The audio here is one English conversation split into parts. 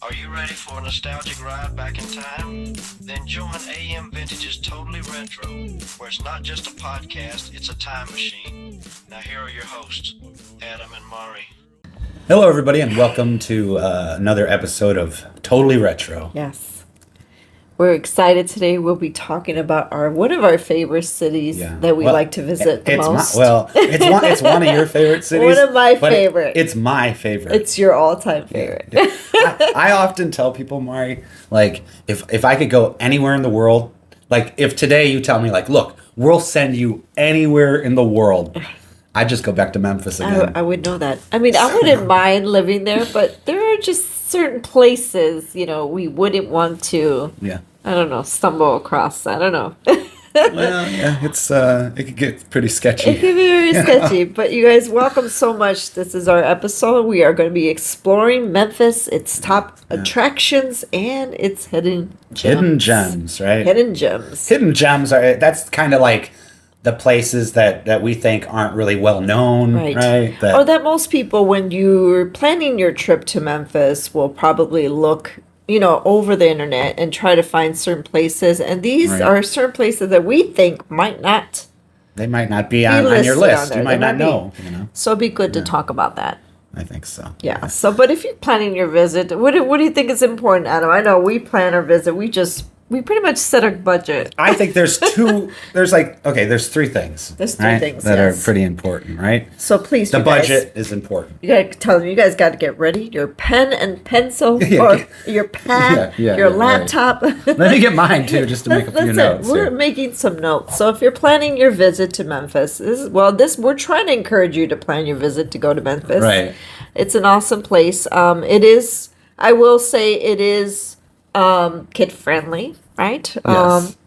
Are you ready for a nostalgic ride back in time? Then join AM Vintage's Totally Retro, where it's not just a podcast, it's a time machine. Now here are your hosts, Adam and Mari. Hello, everybody, and welcome to another episode of Totally Retro. Yes. We're excited today. We'll be talking about one of our favorite cities that we like to visit the most. It's one of your favorite cities. One of my favorite. It's my favorite. It's your all-time favorite. Yeah. I often tell people, Mari, like, if I could go anywhere in the world, like, if today you tell me, like, look, we'll send you anywhere in the world, I'd just go back to Memphis again. I would know that. I mean, I wouldn't mind living there, but there are just certain places, we wouldn't want to, I don't know, stumble across. I don't know. Well, yeah, it could get pretty sketchy. It could be very sketchy, but you guys, welcome so much. This is our episode. We are going to be exploring Memphis, its top attractions, and its hidden gems. Hidden gems, right? Hidden gems. Hidden gems that's kind of like the places that we think aren't really well known, right? Or that most people, when you're planning your trip to Memphis, will probably look, over the internet and try to find certain places. And these are certain places that we think might not. They might not be on your list. You might not know. So it'd be good to talk about that. I think so. Yeah. So, but if you're planning your visit, what do you think is important, Adam? I know we plan our visit. We pretty much set our budget. I think there's three things. There's three things that are pretty important, right? So please, the budget is important. You gotta tell them, you guys got to get ready. Your pen and pencil, or your pad, your laptop. Right. Let me get mine too, just to make a few notes. We're making some notes. So if you're planning your visit to Memphis, we're trying to encourage you to plan your visit to go to Memphis. Right. It's an awesome place. It is. I will say it is kid friendly. Right? Yes.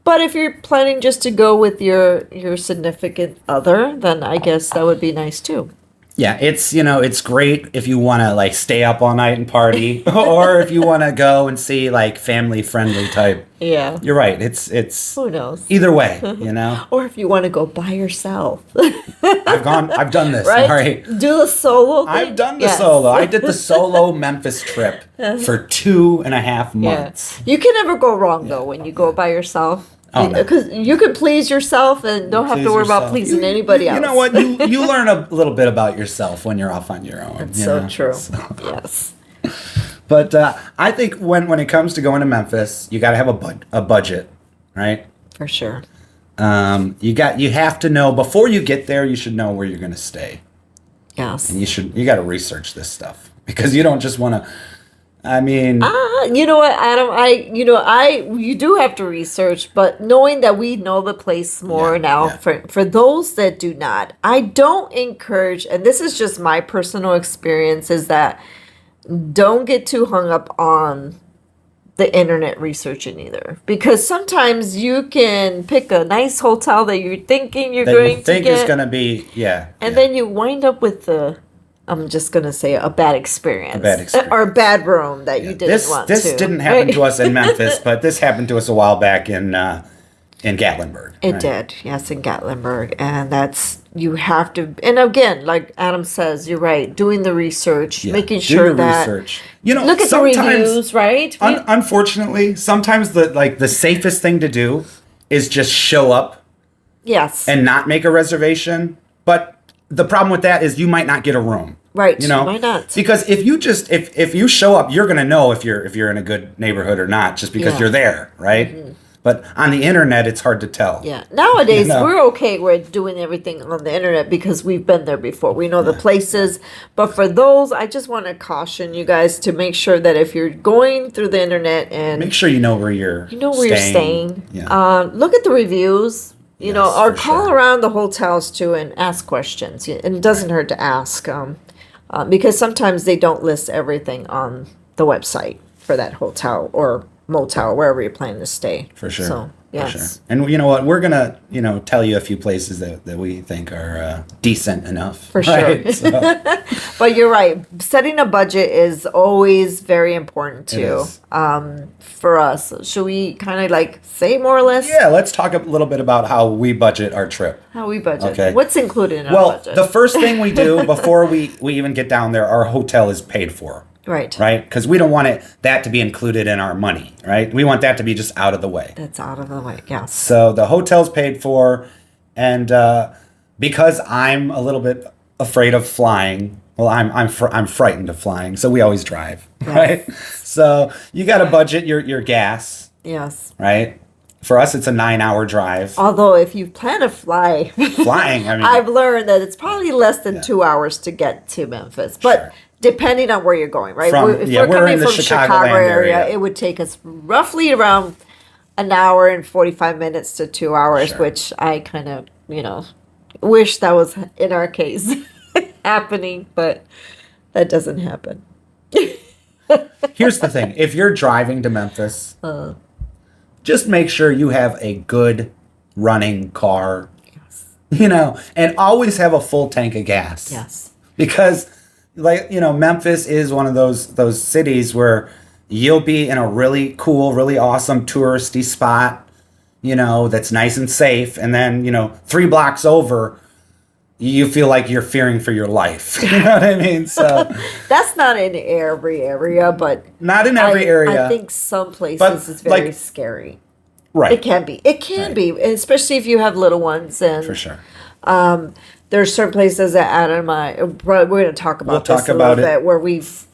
But if you're planning just to go with your significant other, then I guess that would be nice too. Yeah, it's great if you want to like stay up all night and party, or if you want to go and see like family friendly type. Yeah, you're right. It's who knows. Either way, Or if you want to go by yourself. I've done this. Right? Right. Do the solo thing? I've done the solo. I did the solo Memphis trip for 2.5 months. You can never go wrong though when you go by yourself. Because you can please yourself and don't have to worry about pleasing anybody else. You know what? You learn a little bit about yourself when you're off on your own. That's so true. Yes. But I think when it comes to going to Memphis, you got to have a budget, right? For sure. You have to know before you get there. You should know where you're going to stay. Yes. And you got to research this stuff because you don't just want to. I mean, you know what, Adam? You do have to research, but knowing that we know the place more now, for those that do not, I don't encourage, and this is just my personal experience, is that don't get too hung up on the internet researching either, because sometimes you can pick a nice hotel that you're thinking you're going to get, is going to be, and then you wind up with I'm just going to say a bad experience. Or a bad room that you didn't want to. This didn't happen to us in Memphis, but this happened to us a while back in Gatlinburg. It did, yes, in Gatlinburg. And you have to, and again, like Adam says, you're right, doing the research, making sure that. Research. Look at the reviews, right? Unfortunately, sometimes the safest thing to do is just show up. Yes. And not make a reservation. But the problem with that is you might not get a room. Right. Why not? Because if you show up, you're going to know if you're in a good neighborhood or not just because you're there, right? Mm-hmm. But on the internet, it's hard to tell. Yeah. Nowadays, we're okay with doing everything on the internet because we've been there before. We know the places. But for those, I just want to caution you guys to make sure that if you're going through the internet and make sure you know where you're staying. Yeah. Look at the reviews. Or call sure. around the hotels too and ask questions. And it doesn't hurt to ask because sometimes they don't list everything on the website for that hotel or motel, wherever you're planning to stay. For sure. So, yes. For sure. And you know what? We're going to, tell you a few places that we think are decent enough. For sure. So. But you're right. Setting a budget is always very important too. For us. Should we kind of say more or less? Yeah, let's talk a little bit about how we budget our trip. How we budget. Okay. What's included in our budget? Well, the first thing we do before we even get down there, our hotel is paid for. Right. Right? Because we don't want that to be included in our money, right? We want that to be just out of the way. That's out of the way. Yes. So the hotel's paid for, and because I'm a little bit afraid of flying, well, I'm frightened of flying, so we always drive, right? So you got to budget your gas, Yes. right? For us, it's a 9-hour drive. Although if you plan to fly, Flying, I mean, I've learned that it's probably less than 2 hours to get to Memphis, but. Sure. Depending on where you're going, right? From- If yeah, we're we're coming in the from Chicagoland Chicago area, area. it would take us roughly around an hour and 45 minutes to 2 hours, Sure. which I kind of, wish that was in our case happening, but that doesn't happen. here's the thing: if you're driving to Memphis, just make sure you have a good running car, and always have a full tank of gas. Yes. Because, Memphis is one of those cities where you'll be in a really cool, really awesome touristy spot, that's nice and safe, and then 3 blocks over, you feel like you're fearing for your life. You know what I mean? So That's not in every area, but not in every area. I think some places But, it's very scary. Right. It can be. It can be, especially if you have little ones. And For sure. there's certain places that Adam and I, we're going to talk about We'll this talk a about little it. bit, where we've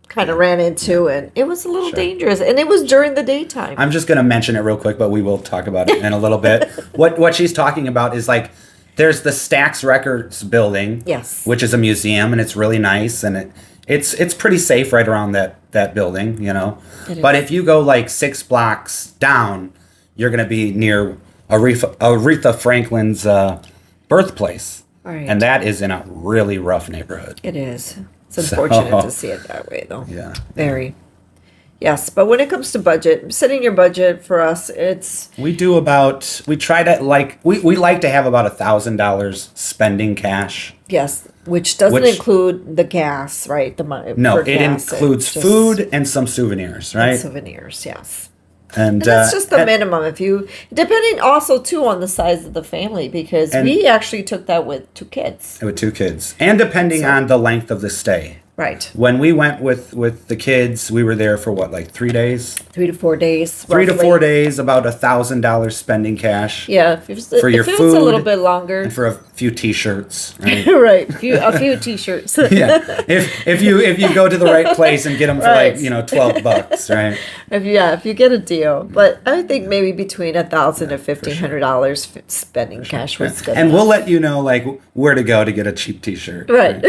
kind of ran into, and it was a little dangerous, and it was during the daytime. I'm just going to mention it real quick, but we will talk about it in a little bit. What she's talking about is there's the Stax Records building, Yes. which is a museum, and it's really nice, and it's pretty safe right around that building, But if you go 6 blocks down, you're going to be near Aretha Franklin's birthplace, Right. and that is in a really rough neighborhood. It is. It's unfortunate to see it that way, though. Yeah. Very. Yes, but when it comes to budget, setting your budget for us, it's We try to we like to have about $1,000 spending cash. yes, which doesn't Which- include the gas, right? The money. No, for it gas, includes it's just food and some souvenirs, right? souvenirs. Yes. And And that's just the and- minimum. If you, depending also too on the size of the family, because And- we actually took that with 2 kids. with 2 kids, and depending on the length of the stay. Right. When we went with the kids, we were there for 3 days? 3 to 4 days. 3 to roughly. 4 days, about $1,000 spending cash. Yeah. If it's, For your if it's a little food bit longer. and for a few T-shirts, right? Right. A few t-shirts. Yeah, if you go to the right place and get them for Right. $12, right? If you get a deal. But I think maybe between $1,000 and $1,500 spending cash was good. And we'll let you know where to go to get a cheap T-shirt. Right.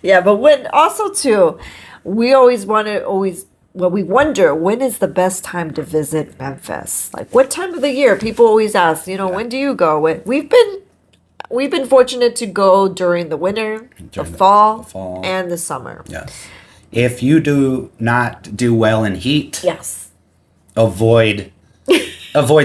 Yeah, but when also too, we always we wonder when is the best time to visit Memphis? What time of the year? People always ask, when do you go? We've been fortunate to go during the winter, the fall, and the summer. Yes. If you do not do well in heat, Yes. avoid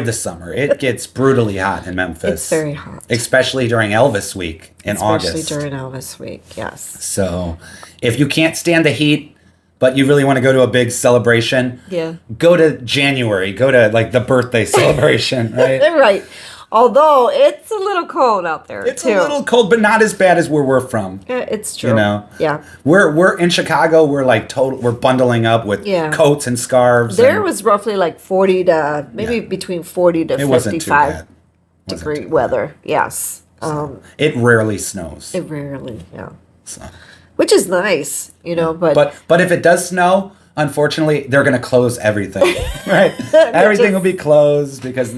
the summer. It gets brutally hot in Memphis. It's very hot. Especially during Elvis week in August. Especially during Elvis week, yes. So if you can't stand the heat, but you really want to go to a big celebration, Yeah. go to January. Go to the birthday celebration, right? Right. Although it's a little cold out there It's too. a little cold, but not as bad as where we're from. Yeah, it's true. Yeah. We're in Chicago. We're we're bundling up with Yeah. coats and scarves. There and was roughly 40 to maybe between 40 to it wasn't too 55 bad. degree weather. Yes. It rarely snows. It rarely, yeah. So. Which is nice, but But if it does snow, unfortunately, they're going to close everything. Right? Everything will be closed because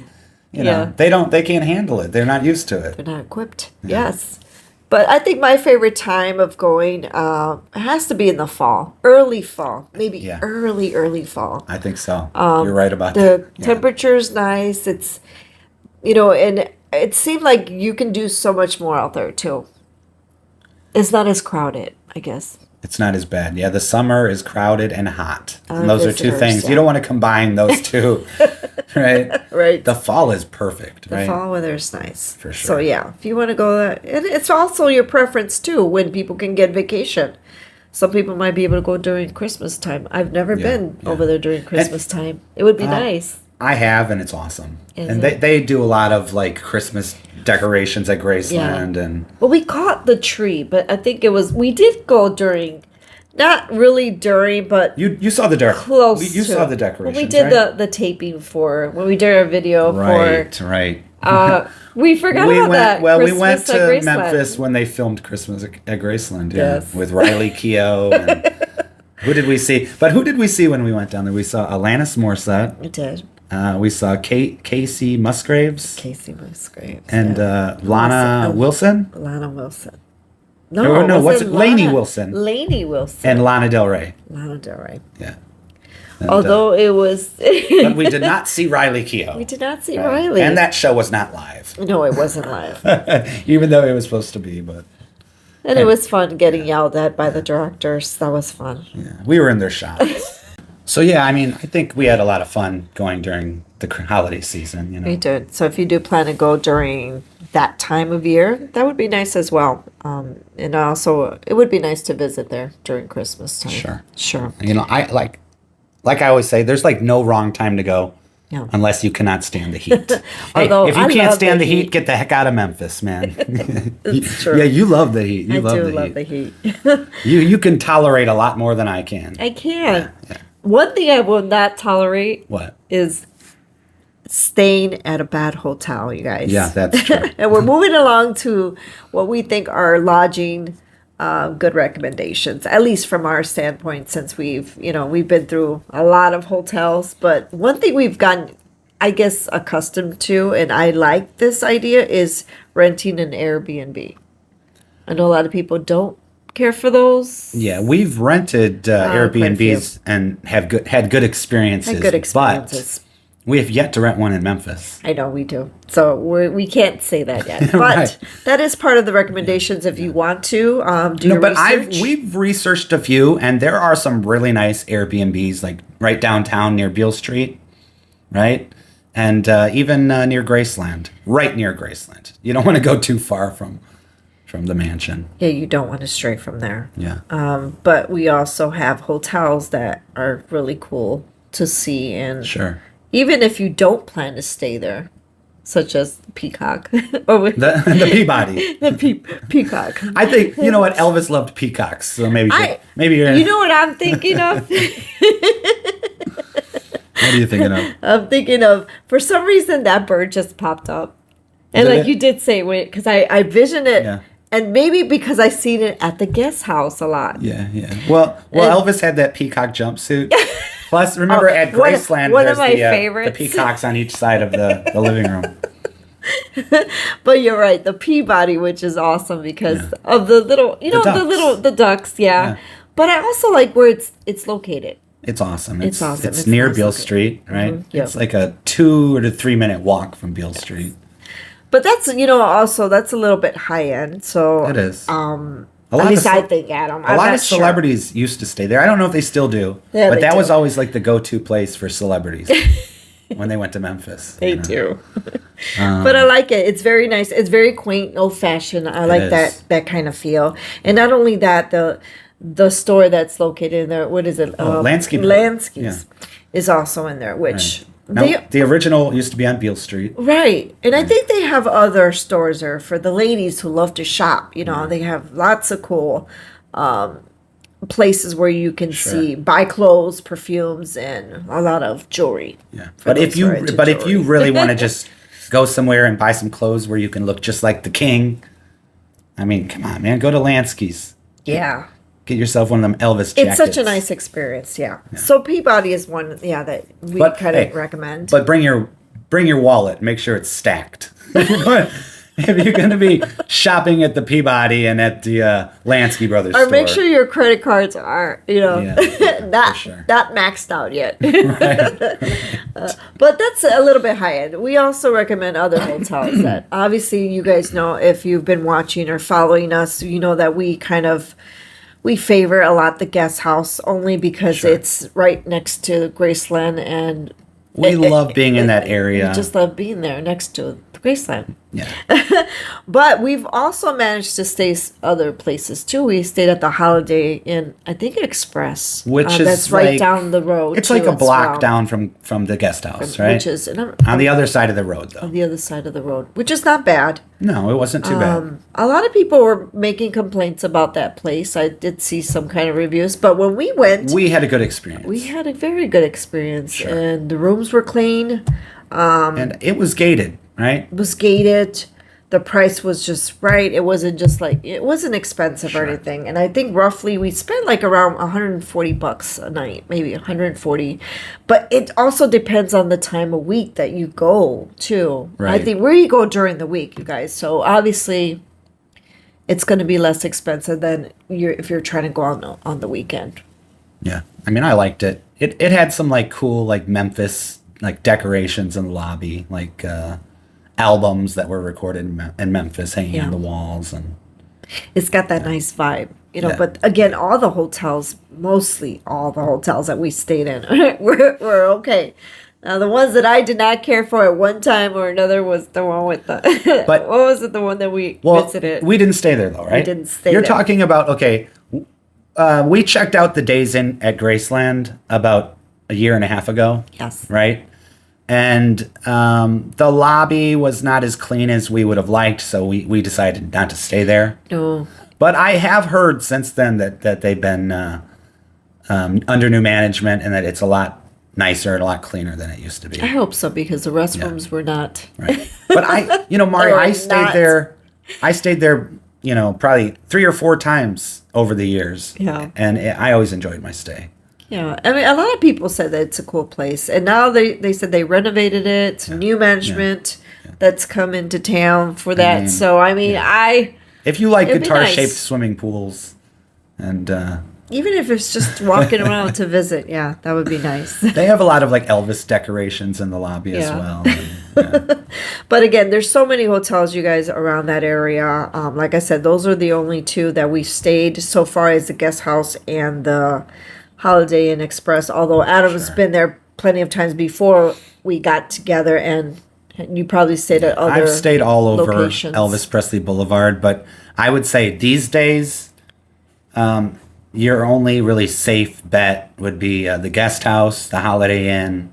Yeah. they can't handle it. They're not used to it. they're not equipped. Yes. But I think my favorite time of going has to be in the fall, early fall, maybe Yeah. early fall. I think so. You're right about The that. Yeah. temperature's nice. It's, and it seemed like you can do so much more out there too. It's not as crowded, I guess. It's not as bad. Yeah, the summer is crowded and hot. And those are two visitors, things. yeah. You don't want to combine those two, right? Right. The fall is perfect, The right? fall weather is nice. For So sure. yeah, if you want to go that, and it's also your preference too when people can get vacation. Some people might be able to go during Christmas time. I've never been yeah. over there during Christmas time. It would be nice. I have, and it's awesome. Is and it? they do a lot of Christmas decorations at Graceland, and Well, we caught the tree, but I think we did go during Not really during, but You saw the close. You to. saw the decorations. When we did right? the taping when we did our video Right. we forgot about that. Well, we Christmas went at to Graceland. Memphis when they filmed Christmas at Graceland. Yeah, Yes. with Riley Keough. And who did we see? But who did we see when we went down there? We saw Alanis Morissette. We did. We saw Casey Musgraves. Casey Musgraves. And Lana Wilson. Lana Wilson. No, what's it? Lana. Lainey Wilson. Lainey Wilson. And Lana Del Rey. Lana Del Rey. Yeah. And, Although it was. but we did not see Riley Keough. We did not see Riley. And that show was not live. No, it wasn't live. Even though it was supposed to be, but. And it was fun getting yelled at by the directors. That was fun. Yeah, we were in their shots. So yeah, I mean, I think we had a lot of fun going during the holiday season. You know, We did. So if you do plan to go during that time of year, that would be nice as well. And also, it would be nice to visit there during Christmas time. Sure. You know, I like I always say, there's like no wrong time to go. Yeah. Unless you cannot stand the heat. Although if you I can't love stand the the heat, heat. get the heck out of Memphis, man. It's true. Yeah, you love the heat. You I do the love heat. the heat. You can tolerate a lot more than I can. I can. Yeah. One thing I will not tolerate What? is staying at a bad hotel, you guys. Yeah, that's true. And we're moving along to what we think are lodging good recommendations, at least from our standpoint, since we've been through a lot of hotels. But one thing we've gotten, I guess, accustomed to, and I like this idea, is renting an Airbnb. I know a lot of people don't care for those. Yeah, we've rented Airbnbs and had good experiences. Had good experiences. But we have yet to rent one in Memphis. I know we do. So we can't say that yet. But Right. that is part of the recommendations if you want to do your But research. we've researched a few, and there are some really nice Airbnbs, like right downtown near Beale Street, right? And even near Graceland, right near Graceland. You don't want to go too far from the mansion. Yeah, you don't want to stray from there. Yeah. But we also have hotels that are really cool to see. And Sure. even if you don't plan to stay there, such as the Peacock. or The Peabody. Peacock. I think, you know what, Elvis loved peacocks, so maybe you're... You know what I'm thinking of? What are you thinking of? I'm thinking of, for some reason, that bird just popped up. And Did like it? you did say, because I visioned it. Yeah. And maybe because I seen it at the guest house a lot. Yeah. Well, Elvis had that peacock jumpsuit. Plus, remember at one Graceland, of there's my the favorites. peacocks on each side of the living room. But you're right, the Peabody, which is awesome because of the little, the ducks, yeah. But I also like where it's located. It's awesome. It's awesome. It's It's near nice Beale looking. Street, right? Mhm, yep. It's like a 2 to 3 minute walk from Beale Street. But that's also that's a little bit high end. So It is. At least I think, Adam. A lot of celebrities used to stay there. I don't know if they still do, Yeah, but they that do. was always like the go-to place for celebrities when they went to Memphis. They you know? do. But I like it. It's very nice. It's very quaint, old fashioned. I like is. that kind of feel. And not only that, the store that's located in there, what is it? Landscape. Landscapes is also in there, which Now, the original used to be on Beale Street. Right. And I think they have other stores there for the ladies who love to shop. They have lots of cool places where you can buy clothes, perfumes, and a lot of jewelry. Yeah. For But if those who are into if you jewelry. really want to just go somewhere and buy some clothes where you can look just like the king, I mean, come on, man, go to Lansky's. Yeah. Get yourself one of them Elvis jackets. It's such a nice experience, yeah. So Peabody is one, that we kind of recommend. But bring your wallet. Make sure it's stacked. If you're going to be shopping at the Peabody and at the Lansky Brothers or store. make sure your credit cards are, not sure. not maxed out yet. But that's a little bit high end. We also recommend other hotels that obviously you guys know if you've been watching or following us, you know that we favor a lot the guest house only because it's right next to Graceland and we love being in that area. we just love being there next to Graceland. Yeah. But we've also managed to stay other places too. We stayed at the Holiday Inn, I think Express, Which is that's right like- down the road. It's too, like a as block well. down from the guest house, right? Which is On the other side of the road, though. on the other side of the road, which is not bad. No, it wasn't too bad. A lot of people were making complaints about that place. I did see some kind of reviews, but when we went, We had a good experience. we had a very good experience, Sure. and the rooms were clean. And it was gated, right? It was gated. The price was just right. It wasn't just like it wasn't expensive or anything. And I think roughly we spent like around $140 a night, maybe 140. But it also depends on the time of week that you go too. Right. I think where you go during the week, you guys. So obviously, it's going to be less expensive than if you're trying to go on the weekend. Yeah. I mean, I liked it. It had some like cool like Memphis like decorations in the lobby, like albums that were recorded in Memphis hanging Yeah. on the walls, and It's got that nice vibe, you know. Yeah. But again, mostly all the hotels that we stayed in were okay. Now, the ones that I did not care for at one time or another was the one with the. But- what was it? The one that we visited. we didn't stay there though, right? didn't stay You're there. talking about we checked out the Days Inn at Graceland about a year and a half ago. Yes. Right. And the lobby was not as clean as we would have liked, so we decided not to stay there. No. But I have heard since then that they've been under new management and that it's a lot nicer and a lot cleaner than it used to be. I hope so because the restrooms were not. Right. But Mari, Or I stayed not. there. I stayed there, probably 3 or 4 times over the years. Yeah. And I always enjoyed my stay. Yeah, I mean, a lot of people said that it's a cool place, and now they said they renovated it. It's new management that's come into town for that. mean, so I mean, If you like It'd be guitar-shaped nice. swimming pools, and even if it's just walking around to visit, yeah, that would be nice. they have a lot of like Elvis decorations in the lobby as Yeah. well. And, But again, there's so many hotels, you guys, around that area. Like I said, those are the only two that we stayed so far as the guest house and the Holiday Inn Express. Although Adam's been there plenty of times before we got together, and you probably stayed at other I've stayed all over locations. Elvis Presley Boulevard, but I would say these days, your only really safe bet would be the guest house, the Holiday Inn,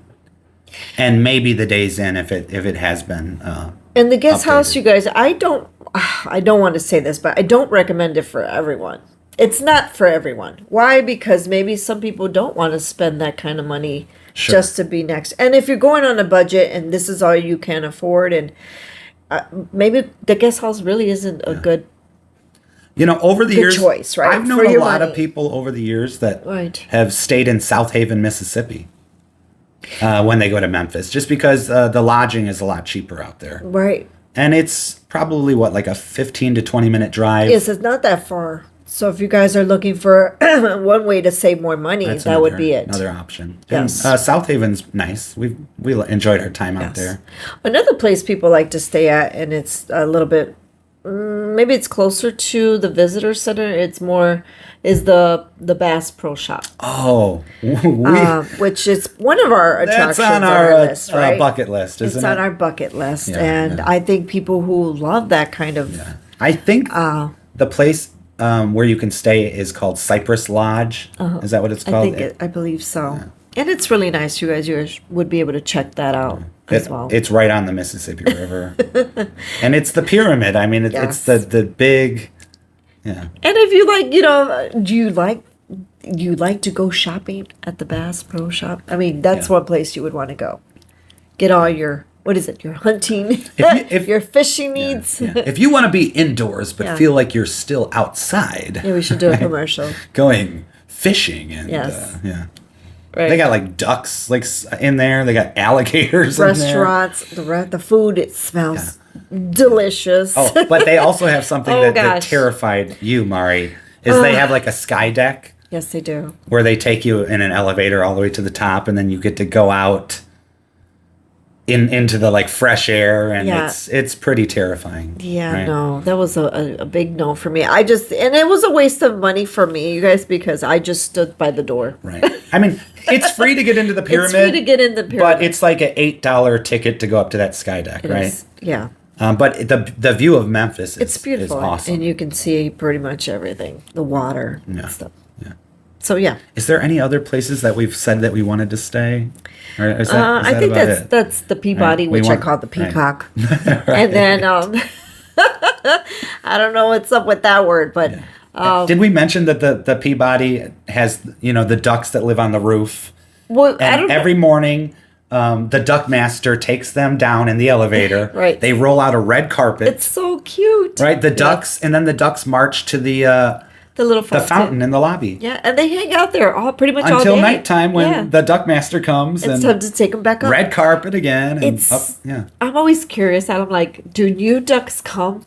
and maybe the Days Inn if it has been. And the guest house, updated. you guys, I don't want to say this, but I don't recommend it for everyone. It's not for everyone. Why? Because maybe some people don't want to spend that kind of money Sure. just to be next. And if you're going on a budget and this is all you can afford, and maybe the guest house really isn't a good. Over the Good years, choice, right? I've For known a your lot of money. people over the years that Right. have stayed in South Haven, Mississippi, when they go to Memphis, just because the lodging is a lot cheaper out there. Right. And it's probably like a 15 to 20-minute drive. Yes, it's not that far. So if you guys are looking for one way to save more money, That's that would another- be it. Another option. Yes. And, South Haven's nice. We enjoyed our time out Yes. there. Another place people like to stay at, and it's a little bit, maybe it's closer to the visitor center. It's more is the Bass Pro Shop, Oh, which is one of our attractions that's on on our our list, right? bucket list, It's isn't on it? our bucket list, Yeah, and yeah. I think people who love that kind of I think the place where you can stay is called Cypress Lodge. Is that what it's I called? think I believe so. And it's really nice. You guys would be able to check that out as well. It's right on the Mississippi River, and it's the pyramid. I mean, it's Yes. the big, yeah. And if you like, do you like to go shopping at the Bass Pro Shop? I mean, that's Yeah. one place you would want to go. Get all your your hunting, If- your fishing needs. Yeah. If you want to be indoors but Yeah. feel like you're still outside, Yeah, we should do a commercial. going fishing and Yes. yeah. Right. They got like ducks in there. They got alligators in there. restaurants. The food, it smells delicious. Oh, but they also have something Oh, that gosh. terrified you, Mari. Is they have like a sky deck Yes, they do. where they take you in an elevator all the way to the top, and then you get to go out into the like fresh air, and Yeah. it's pretty terrifying. Yeah, right? no, that was a big no for me. And it was a waste of money for me, you guys, because I just stood by the door. Right. I mean, it's free to get into the pyramid. It's free to get in the pyramid. But it's like an $8 ticket to go up to that sky deck, It right? is. Yeah. But the view of Memphis It's beautiful, is awesome. and you can see pretty much everything, the water Yeah. and stuff. Yeah. So yeah, Is there any other places that we've said that we wanted to stay? Or is I think about that's it? that's the Peabody, Right. We which want- I call the right. peacock, Right. and then I don't know what's up with that word, but Did we mention that the Peabody has the ducks that live on the roof? well, I And don't every morning, the duck master takes them down in the elevator. Right. They roll out a red carpet. It's so cute, right. The Yeah. ducks, and then the ducks march to the little fountain in the lobby. Yeah, and they hang out there pretty much all Until day. nighttime when Yeah. the duck master comes It's and time to take them back up. red carpet again. And It's. up, yeah. I'm always curious, and I'm like, do new ducks come?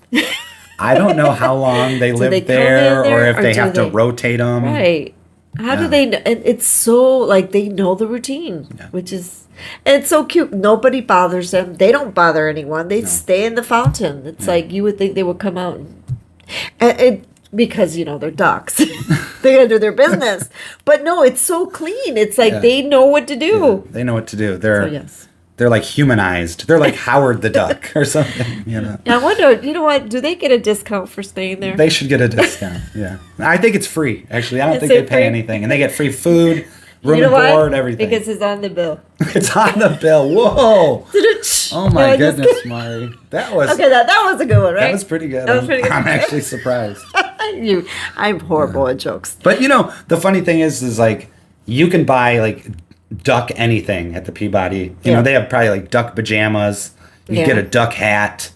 I don't know how long they live they come there, in there, or if or they do have to they- rotate them. Right. How do Yeah. they know? And it's so, like, they know the routine, which is, and it's so cute. Nobody bothers them. They don't bother anyone. They stay in the fountain. It's like, you would think they would come out and because, they're ducks. They gotta do their business. But no, it's so clean. It's like Yeah. they know what to do. They know what to do. They're So, yes. they're like humanized. They're like Howard the Duck or something. I wonder, you know what? Do they get a discount for staying there? They should get a discount. Yeah, I think it's free. Actually, I don't Is think it they pay free? anything, and they get free food, room You know and why? board, everything. Because it's on the bill. It's on the bill. Whoa! Oh No, my I'm just goodness, kidding. Mari, that was Okay, that was a good one, right? that was pretty good. That was pretty good. I'm actually surprised. I'm horrible at jokes. But the funny thing is like you can buy like duck anything at the Peabody. Yeah. They have probably like duck pajamas. You Yeah. get a duck hat.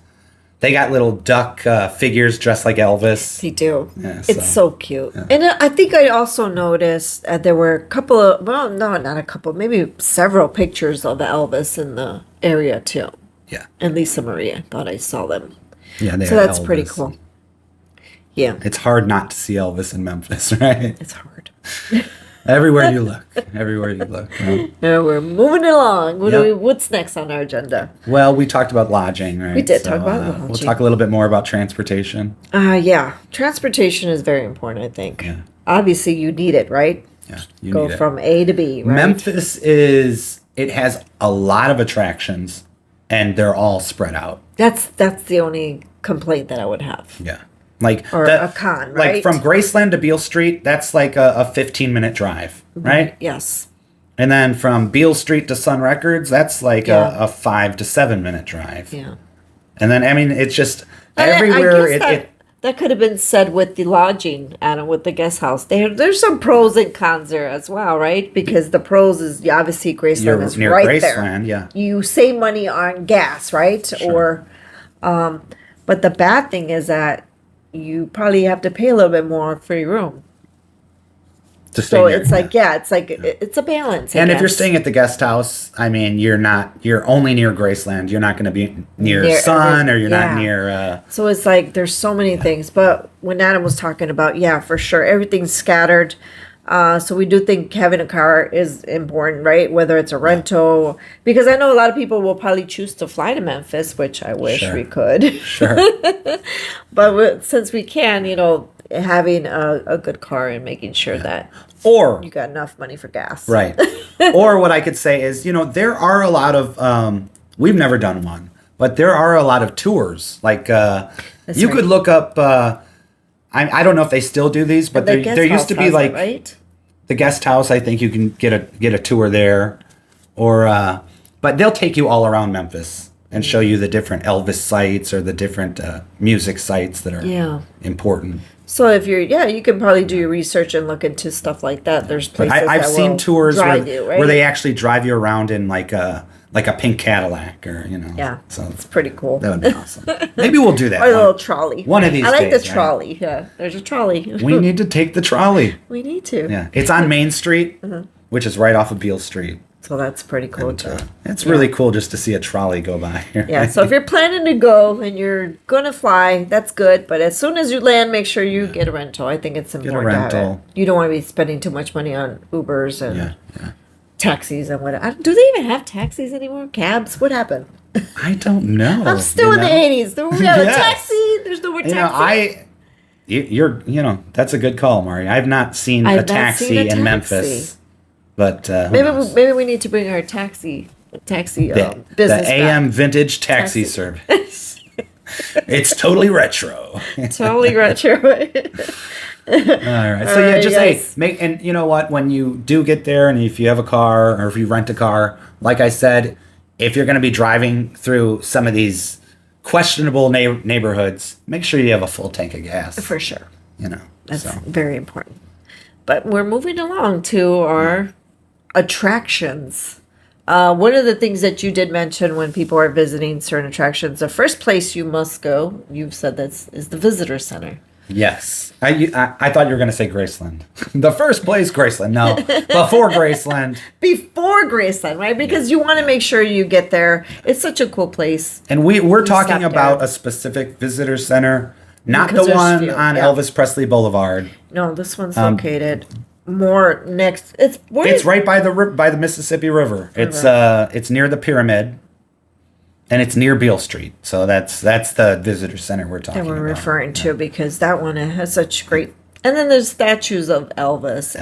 They got little duck figures dressed like Elvis. They do. Yeah, It's so cute. And I think I also noticed there were a couple of, well, no, not a couple, maybe several pictures of Elvis in the area too. Yeah, And Lisa Marie, I thought I saw them. yeah. They So have that's pretty Elvis. cool. Yeah, It's hard not to see Elvis in Memphis, right? it's hard. Everywhere you look, everywhere you look. Right? Now we're moving along. Yep. What's next on our agenda? Well, we talked about lodging, right? We did talk about We'll lodging. talk a little bit more about transportation. Yeah, transportation is very important, I think. Yeah. Obviously, you need it, right? Yeah, you Go need it. from A to B, right? Memphis it has a lot of attractions, and they're all spread out. That's the only complaint that I would have. Yeah. Like Or a con, Like right? from Graceland to Beale Street, that's like a 15-minute drive, right? Yes. And then from Beale Street to Sun Records, that's like Yeah. a 5 to 7 minute drive. Yeah. And then it's just And everywhere. I guess that could have been said with the lodging, Adam, with the guest house. There's some pros and cons there as well, right? Because the pros is obviously Graceland You're is near right there. Graceland, yeah. You save money on gas, right? Sure. Or, but the bad thing is that you probably have to pay a little bit more for your room. to stay So near, it's like, it's a balance. I And if you're guess. staying at the guest house, I mean, you're only near Graceland. You're not going to be near Near Sun, or you're yeah. not near. So it's like there's so many things. But when Adam was talking about, yeah, for sure, everything's scattered. So we do think having a car is important, right? Whether it's a rental, because I know a lot of people will probably choose to fly to Memphis, which I wish Sure. we could. Sure. But since we can, having a good car and making sure that Or you got enough money for gas. right. Or what I could say is, there are a lot of we've never done one, but there are a lot of tours. Like you could right. look up. I don't know if they still do these, but The guest there used house to be has like it, right? the guest house. I think you can get a tour there, or but they'll take you all around Memphis and show you the different Elvis sites or the different music sites that are Yeah. important. So if you can probably do your research and look into stuff like that. There's But places I've that seen will tours drive you, right? where they actually drive you around in like a pink Cadillac, or Yeah, So it's pretty cool. that would be awesome. Maybe we'll do that. Or a little one. trolley. one of these I like days, the right? trolley. Yeah, there's a trolley. We need to take the trolley. We need to. Yeah, it's on Main Street, Mm-hmm. which is right off of Beale Street. So that's pretty cool too. It's really cool just to see a trolley go by. Yeah. So if you're planning to go and you're gonna fly, that's good. But as soon as you land, make sure you get a rental. I think it's important to have rental. it. You don't want to be spending too much money on Ubers and yeah. taxis and whatever. Do they even have taxis anymore? Cabs? What happened? I don't know. I'm still in the 80s. Do we have Yes. a taxi? There's no more taxi. You're that's a good call, Mari. I've not seen I've a not taxi seen a in taxi. Memphis, but who Maybe knows? maybe we need to bring our taxi the business AM back. Vintage Taxi Taxi. Service. It's totally retro. Totally retro. All right. So yeah, just hey, make, and you know what? When you do get there, and if you have a car or if you rent a car, like I said, if you're going to be driving through some of these questionable neighborhoods, make sure you have a full tank of gas. For sure. You know, That's very important. But we're moving along to our attractions. One of the things that you did mention when people are visiting certain attractions, the first place you must go, you've said is the visitor center. Yes. I thought you were going to say Graceland. The first place, Graceland. No, before Graceland. Before Graceland, right? Because you want to make sure you get there. It's such a cool place. And we're talking about a specific visitor center, not the one on Elvis Presley Boulevard. No, this one's located more next. It's right by the Mississippi River. It's near the pyramid. And it's near Beale Street, so that's the visitor center we're talking about. That we're referring to because that one has such great. And then there's statues of Elvis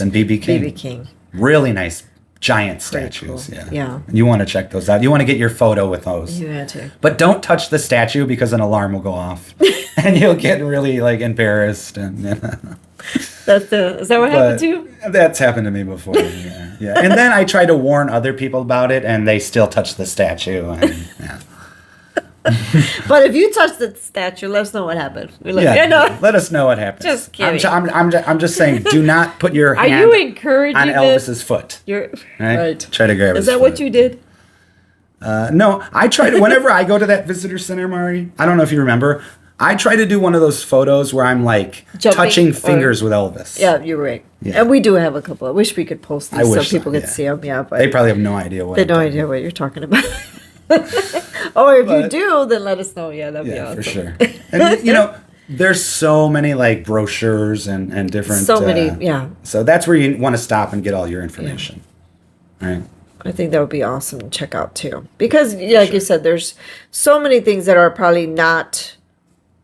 and B.B. King. B.B. King. Really nice, giant statues. Cool. Yeah. Yeah. You want to check those out. You want to get your photo with those. You had to. But don't touch the statue because an alarm will go off, and you'll get really like embarrassed and. Is that what happened to you? That's happened to me before. Yeah. And then I try to warn other people about it, and they still touch the statue. And, yeah. But if you touch the statue, let us know what happened. Let us know what happened. Just kidding. I'm just saying, do not put your hand Are you encouraging on Elvis's foot. Right. Try to grab his foot. Is that what you did? No, I try to. Whenever I go to that visitor center, Mari, I don't know if you remember. I try to do one of those photos where I'm like touching fingers with Elvis. Yeah, you're right. Yeah. And we do have a couple. I wish we could post these so people could see them. Yeah, but they probably have no idea what. They have no idea what you're talking about. Or if you do, then let us know. Yeah, that'd be awesome. For sure. And there's so many like brochures and different. So many, So that's where you want to stop and get all your information. Yeah. Right. I think that would be awesome to check out too, because like you said, there's so many things that are probably not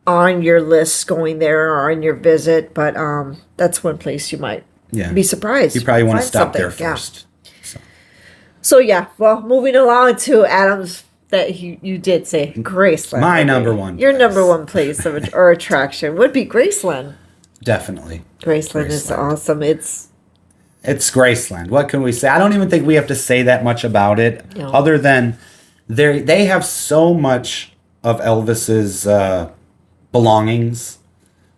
on your list going there or on your visit, but that's one place you might be surprised. You probably want to stop there first. So well, moving along to Adam's, that you did say Graceland. My number one. Your number one place or attraction would be Graceland. Definitely. Graceland is awesome. It's Graceland. What can we say? I don't even think we have to say that much about it, other than they have so much of Elvis's belongings.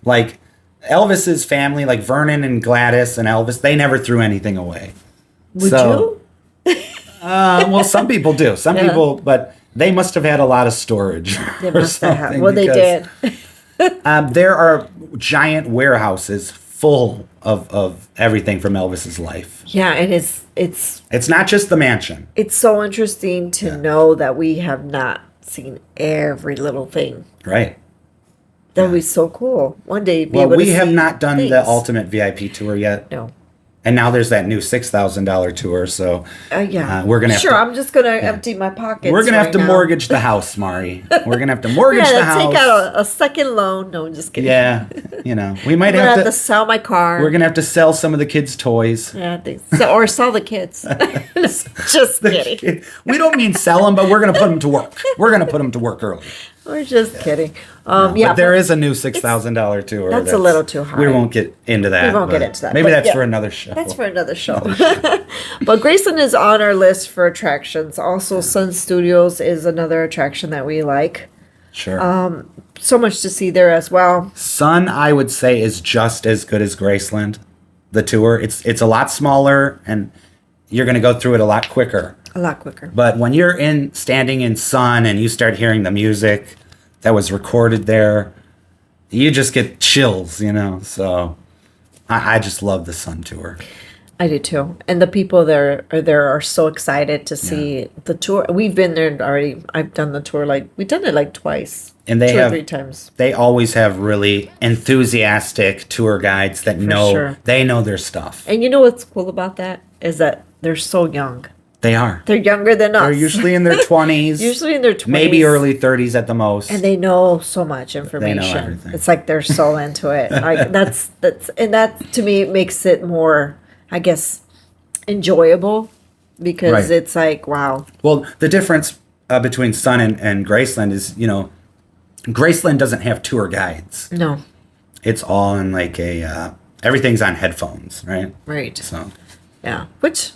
Like Elvis's family, like Vernon and Gladys and Elvis, they never threw anything away. Would you? Well, some people do. Some people, but they must have had a lot of storage. They must have. Well, they did. There are giant warehouses full of everything from Elvis's life. Yeah, and it's not just the mansion. It's so interesting to know that we have not seen every little thing. Right. That would be so cool. One day, we have not done the ultimate VIP tour yet. No. And now there's that new $6,000 tour, so we're gonna. I'm just gonna empty my pockets. We're gonna have to mortgage the house, Mari. We're gonna have to mortgage the house. Take out a second loan. No, I'm just kidding. Yeah, we might have to sell my car. We're gonna have to sell some of the kids' toys. Yeah, I think so, or sell the kids. Just kidding. We don't mean sell them, but we're gonna put them to work. We're gonna put them to work early. We're just kidding. But there is a new $6,000 tour. That's a little too high. We won't get into that. We won't get into that. Maybe that's for another show. That's for another show. But Graceland is on our list for attractions. Also, Sun Studios is another attraction that we like. Sure. So much to see there as well. Sun, I would say, is just as good as Graceland. The tour, it's a lot smaller, and you're going to go through it a lot quicker. A lot quicker. But when you're standing in Sun and you start hearing the music that was recorded there, you just get chills, So I just love the Sun tour. I do too. And the people there are so excited to see the tour. We've been there already. I've done the tour we've done it twice. And they 2 or 3 times. They always have really enthusiastic tour guides that they know their stuff. And you know what's cool about that is that they're so young. They are. They're younger than us. They're usually in their 20s. Usually in their 20s. Maybe early 30s at the most. And they know so much information. They know everything. It's like they're so into it. That's and that to me makes it more, I guess, enjoyable, because it's like, wow. Well, the difference between Sun and Graceland is, Graceland doesn't have tour guides. No. It's all in like a everything's on headphones, right? Right. So Yeah. Which,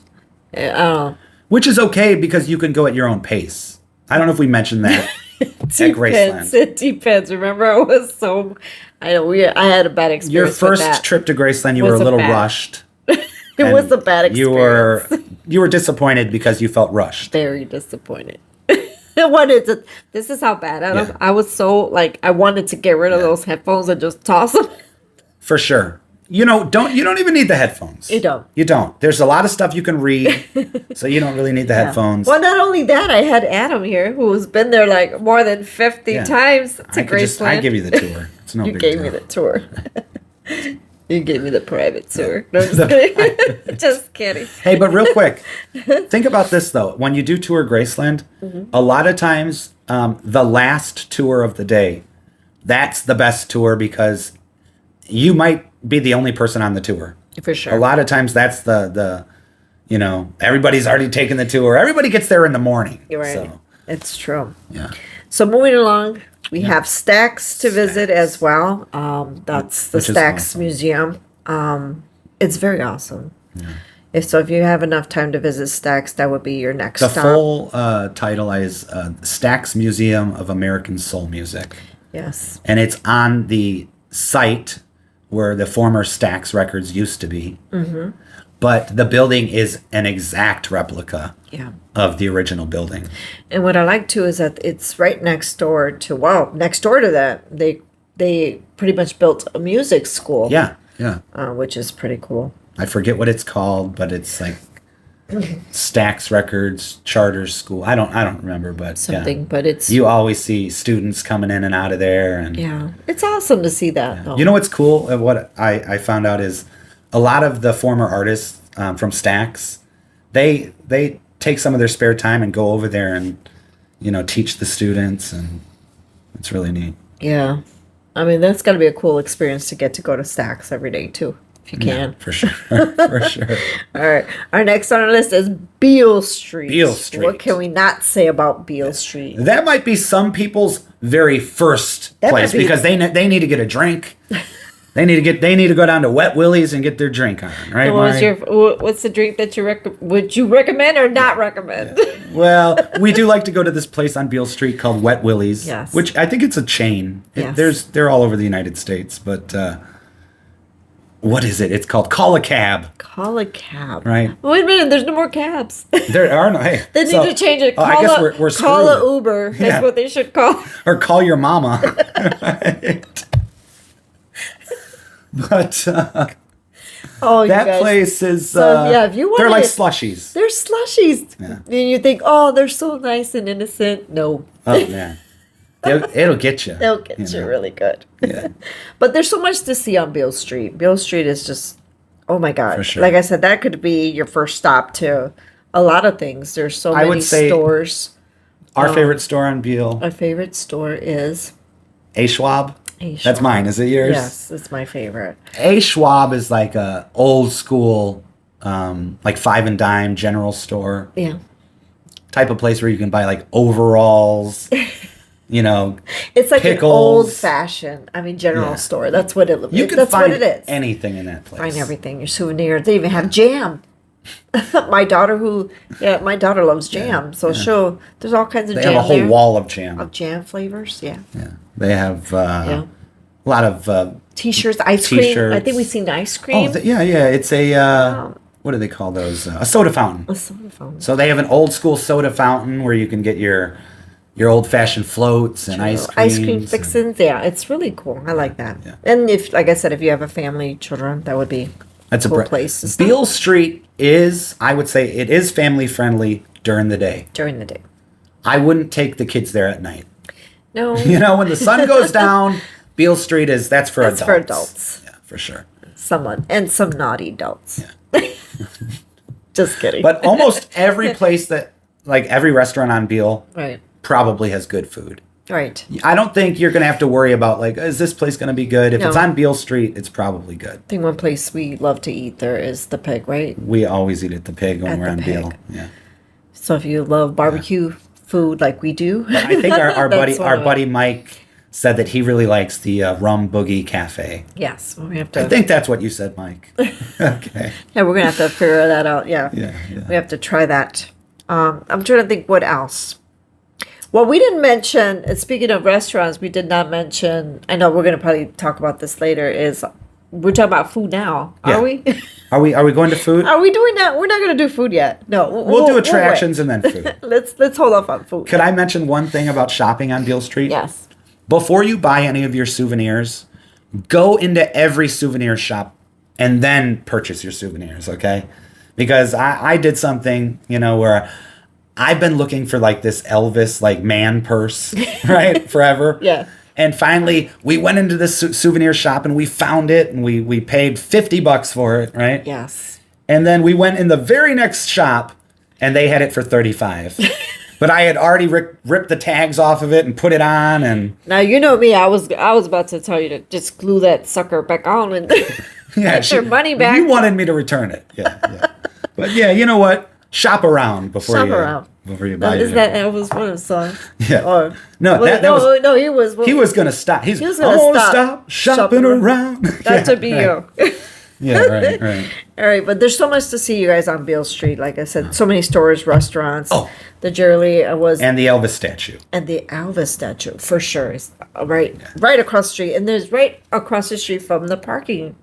I don't know. which is okay because you can go at your own pace. I don't know if we mentioned that at Graceland. It depends. Remember, I was so. I had a bad experience. Your with first that. trip to Graceland, you were a little rushed. It was a bad experience. You were disappointed because you felt rushed. Very disappointed. What is it? This is how bad I was. So like I wanted to get rid of those headphones and just toss them. For sure. You don't even need the headphones. You don't. You don't. There's a lot of stuff you can read, so you don't really need the headphones. Well, not only that, I had Adam here who's been there like more than 50 times to Graceland. I give you the tour. It's no You big gave deal. me the tour. You gave me the private tour. No, just kidding. Just kidding. Hey, but real quick, think about this though. When you do tour Graceland, a lot of times the last tour of the day, that's the best tour because you might be the only person on the tour. For sure. A lot of times that's the everybody's already taken the tour. Everybody gets there in the morning. You're right. So, It's true. yeah. So moving along, we have Stax to visit as well. That's the Which is Stax awesome. Museum. It's very awesome. If you have enough time to visit Stax, that would be your next The stop. full title is Stax Museum of American Soul Music. Yes. And it's on the site where the former Stax Records used to be. Mm-hmm. But the building is an exact replica of the original building. And what I like too is that it's right next door to that they pretty much built a music school. Yeah. Which is pretty cool. I forget what it's called, but it's like Stax Records Charter School. I don't remember, but Something, but it's you always see students coming in and out of there, and it's awesome to see that. Though. you know what's cool? What I found out is a lot of the former artists from Stax, they take some of their spare time and go over there and teach the students, and it's really neat. Yeah, I mean that's got to be a cool experience to get to go to Stax every day too, if you can. Yeah, for sure, for sure. All right, our next on our list is Beale Street. Beale Street. What can we not say about Beale Street? That might be some people's very first That place might be- because they need to get a drink. They need to go down to Wet Willie's and get their drink on, right? Mari? What's the drink that would you recommend or not recommend? Well, we do like to go to this place on Beale Street called Wet Willie's, Yes. which I think it's a chain. Yes. They're all over the United States, but what is it? It's called Call a Cab. Call a cab. Right. Wait a minute, there's no more cabs. There are no. Hey, They need to change it. I guess we're call screwed. a Uber. That's Yeah. what they should call. Or call your mama. Right. But Oh, you that guys. place is. So, if you they're wanna- like slushies. They're slushies. Yeah. And you think, oh, they're so nice and innocent. No. Oh man, it'll get you. They'll get you know. really good. Yeah. But there's so much to see on Beale Street. Beale Street is just, oh my God. For sure. Like I said, that could be your first stop to a lot of things. There's so I many would say stores. Our favorite store on Beale, My favorite store is A Schwab. A That's mine. Is it yours? Yes, it's my favorite. A Schwab is like a old school, like five and dime general store Yeah. type of place where you can buy like overalls, It's like an pickles. old fashioned, general Yeah. store. That's what it looks You like. can That's find what it is. anything in that place. Find everything, your souvenirs. They even have jam. my daughter loves jam. So there's all kinds of They jam have a whole there. wall of jam. Of jam flavors. Yeah. Yeah. They have a lot of T-shirts, ice cream. I T-shirts. think we've seen ice cream. yeah. It's a what do they call those? A soda fountain. A soda fountain. So they have an old school soda fountain where you can get your old fashioned floats and ice cream. Ice cream fixins. Yeah, it's really cool. I like that. Yeah. And if, like I said, if you have a family, children, that would be That's a cool a place to stop Beale Street is, I would say, it is family friendly during the day. during the day. I wouldn't take the kids there at night. No, When the sun goes down, Beale Street that's for that's adults. for adults. Yeah, for sure. Someone and some naughty adults. Just kidding. But almost every place every restaurant on Beale right, probably has good food. right. I don't think you're going to have to worry about, is this place going to be good? If it's No. on Beale Street, it's probably good. I think one place we love to eat there is the Pig, right? We always eat at the Pig when At we're the on Pig. Beale. Yeah. So if you love barbecue food like we do, I think our that's buddy one of it. Mike said that he really likes the Rum Boogie Cafe. Yes, we have I to. think that's what you said, Mike. Okay. Yeah, we're gonna have to figure that out. Yeah, Yeah. we have to try that. I'm trying to think what else. Well, we didn't mention. Speaking of restaurants, we did not mention. I know we're gonna probably talk about this later. Is we're talking about food now? Yeah. Are we? Are we going to food? Are we doing that? We're not gonna do food yet. No, We'll do wait. attractions and then food. Let's hold off on food. Could I mention one thing about shopping on Beale Street? Yes. Before you buy any of your souvenirs, go into every souvenir shop and then purchase your souvenirs, okay? Because I did something, where I've been looking for like this Elvis like man purse, right? Forever. Yeah. And finally, we went into this souvenir shop and we found it and we paid $50 for it, right? Yes. And then we went in the very next shop and they had it for $35. But I had already ripped the tags off of it and put it on, and Now you know me. I was about to tell you to just glue that sucker back on and get your money back. You wanted me to return it, yeah. But yeah, you know what? Shop around before you buy it. Is that Elvis one of the songs? Yeah. Or, No, well, that was. no, he was. He was gonna stop. was I gonna want to stop stop shopping around. That should be you. Yeah, right. All right, but there's so much to see, you guys, on Beale Street. Like I said, so many stores, restaurants. Oh. The Jewelry was And the Elvis statue. and the Elvis statue for sure is right across the street, and there's right across the street from the parking.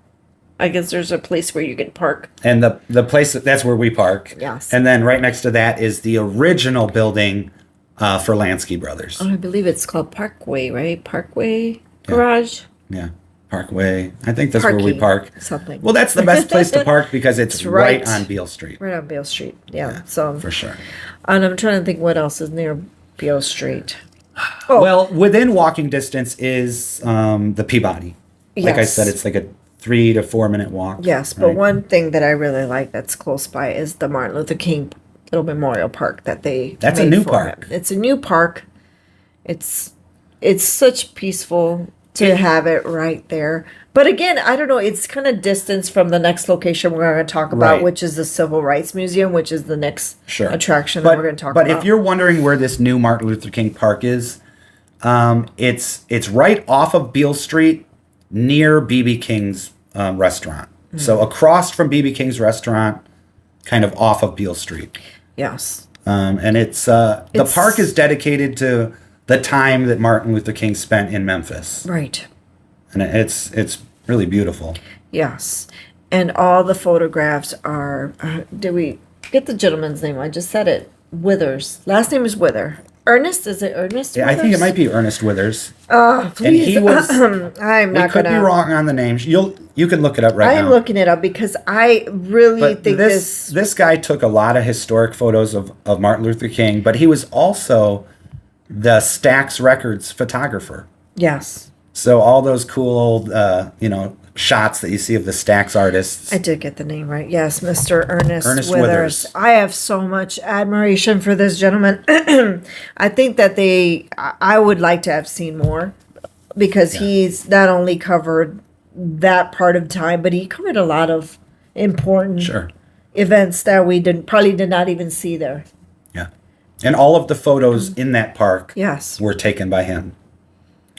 I guess there's a place where you can park. And the place that's where we park. Yes. And then right next to that is the original building for Lansky Brothers. Oh, I believe it's called Parkway, right? Parkway Garage. Yeah. Parkway. I think that's where we Parking, park. something. Well, that's the best place to park because it's right. right on Beale Street. Right on Beale Street. Yeah. So For sure. and I'm trying to think what else is near Beale Street. Oh, Well, within walking distance is the Peabody. Like I Yes. said, it's like a 3 to 4 minute walk. yes, but right? one thing that I really like that's close by is the Martin Luther King Little Memorial Park that they That's a made new for park. him. It's a new park. It's such peaceful to have it right there. But again, I don't know, it's kind of distance from the next location we're going to talk about, Right. which is the Civil Rights Museum, which is the next Sure. attraction But, that we're going to talk but about. if you're wondering where this new Martin Luther King Park is, it's right off of Beale Street near B.B. King's restaurant. Hmm. So across from B.B. King's restaurant, kind of off of Beale Street. Yes. And the park is dedicated to the time that Martin Luther King spent in Memphis. Right. And it's really beautiful. Yes. And all the photographs are, did we get the gentleman's name? I just said it. Withers. Last name is Wither. Ernest? Is it Ernest? Yeah, I think it might be Ernest Withers. Please. And he was. I'm We not could going be to. wrong on the names. You can look it up right now. I'm looking it up because I really But think this guy took a lot of historic photos of Martin Luther King, but he was also the Stax Records photographer. Yes. So all those cool old shots that you see of the Stax artists. I did get the name right. Yes, Mr. Ernest Ernest Withers. Withers. I have so much admiration for this gentleman. I think that I would like to have seen more because he's not only covered that part of time, but he covered a lot of important Sure. events that we probably did not even see there. Yeah. And all of the photos in that park Yes. were taken by him.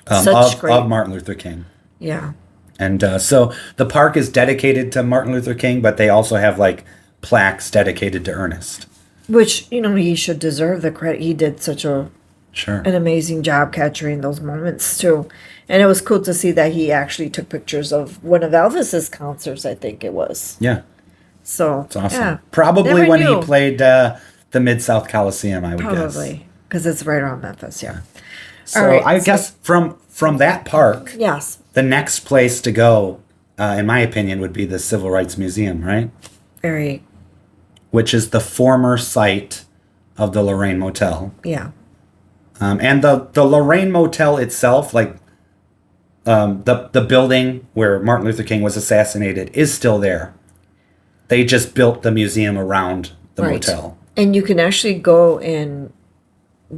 Such great. Of Martin Luther King. Yeah. And so the park is dedicated to Martin Luther King, but they also have like plaques dedicated to Ernest. Which, he should deserve the credit. He did such an Sure. amazing job capturing those moments too. And it was cool to see that he actually took pictures of one of Elvis's concerts, I think it was. Yeah. So It's awesome. yeah, Probably Never when knew. he played the Mid-South Coliseum, I would guess. probably because it's right around Memphis. Yeah. So All right, I so- guess from that park, Yes. the next place to go, in my opinion, would be the Civil Rights Museum, right? Very. Which is the former site of the Lorraine Motel. Yeah. And the Lorraine Motel itself, like the building where Martin Luther King was assassinated, is still there. They just built the museum around the Right. motel. And you can actually go and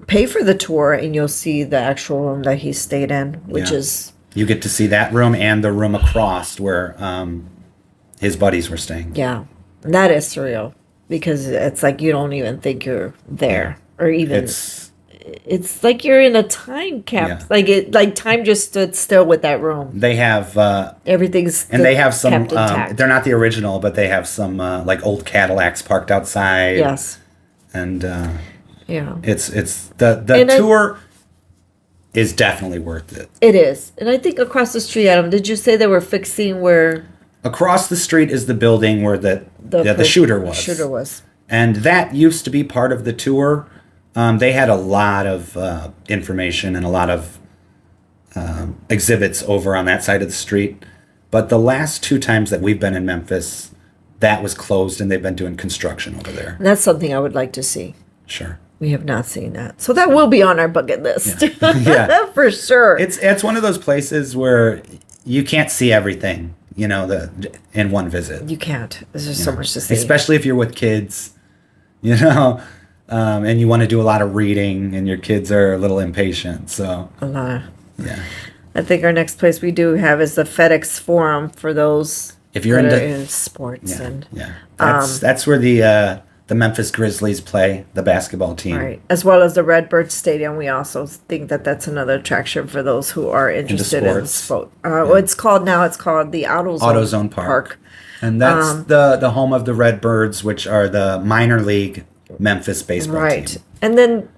pay for the tour, and you'll see the actual room that he stayed in, which Yeah. is You get to see that room and the room across where his buddies were staying. yeah, that is surreal because it's like you don't even think you're there or even It's it's like you're in a time cap. Yeah. Like time just stood still with that room. They have Everything's and they have some. kept intact. They're not the original, but they have some like old Cadillacs parked outside. Yes. And Yeah. it's the And tour is definitely worth it. It is. And I think across the street, Adam, did you say they were fixing where Across the street is the building where the shooter was. Shooter was. And that used to be part of the tour. They had a lot of information and a lot of exhibits over on that side of the street. But the last 2 times that we've been in Memphis, that was closed and they've been doing construction over there. And that's something I would like to see. Sure. We have not seen that. So that will be on our bucket list. Yeah. For sure. It's one of those places where you can't see everything, in one visit. You can't. There's just so much to see. Especially if you're with kids, and you want to do a lot of reading and your kids are a little impatient. So, A lot. yeah. I think our next place we do have is the FedEx Forum for those If you're that into- are in sports. And That's where the Memphis Grizzlies play, the basketball team. right, as well as the Redbird Stadium. We also think that that's another attraction for those who are interested in sports. sport. Well, it's called the AutoZone Park. And that's the home of the Redbirds, which are the minor league Memphis baseball Right. team. And then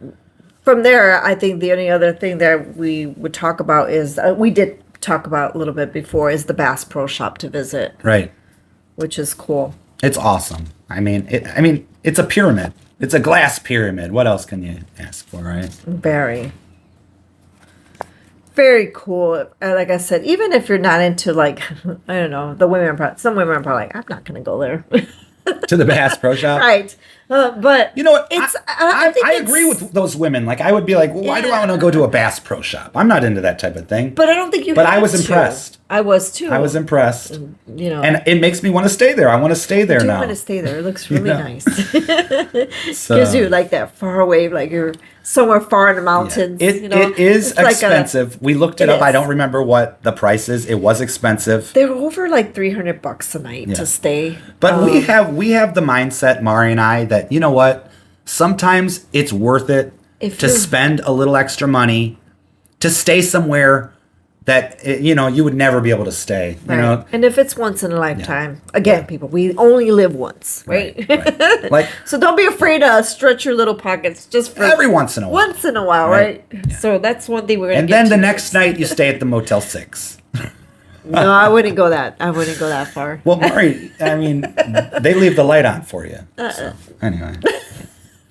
from there, I think the only other thing that we would talk about is, we did talk about a little bit before, is the Bass Pro Shop to visit, Right. which is cool. It's awesome. I mean, it's a pyramid. It's a glass pyramid. What else can you ask for, right? Very. Very cool. Like I said, even if you're not into, like, I don't know, some women are probably like, I'm not going to go there. To the Bass Pro Shop. Right. But You know what? it's, I think it's- agree with those women. Like, I would be like, well, why do I want to go to a Bass Pro Shop? I'm not into that type of thing. But I don't think you But I have was to. impressed. I was too. I was impressed. And it makes me want to stay there. I want to stay there I do now. want to stay there. It looks really know? nice. So, Gives you like that far away, like you're somewhere far in the mountains. It is It's like expensive. We looked it It up. I is. don't remember what the price is. It was expensive. They're over like $300 a night to stay. But we have the mindset, Mari and I, that you know what? Sometimes it's worth it If to you're- spend a little extra money to stay somewhere that you would never be able to stay. You know, And if it's once in a lifetime, again, people, we only live once, right? right. Like So don't be afraid to stretch your little pockets just for every once in a while. once in a while, right? So that's one thing we're gonna. And get then the to next night you stay at the Motel 6. No, I wouldn't go that far. Well, Mari, I mean, they leave the light on for you. So, anyway.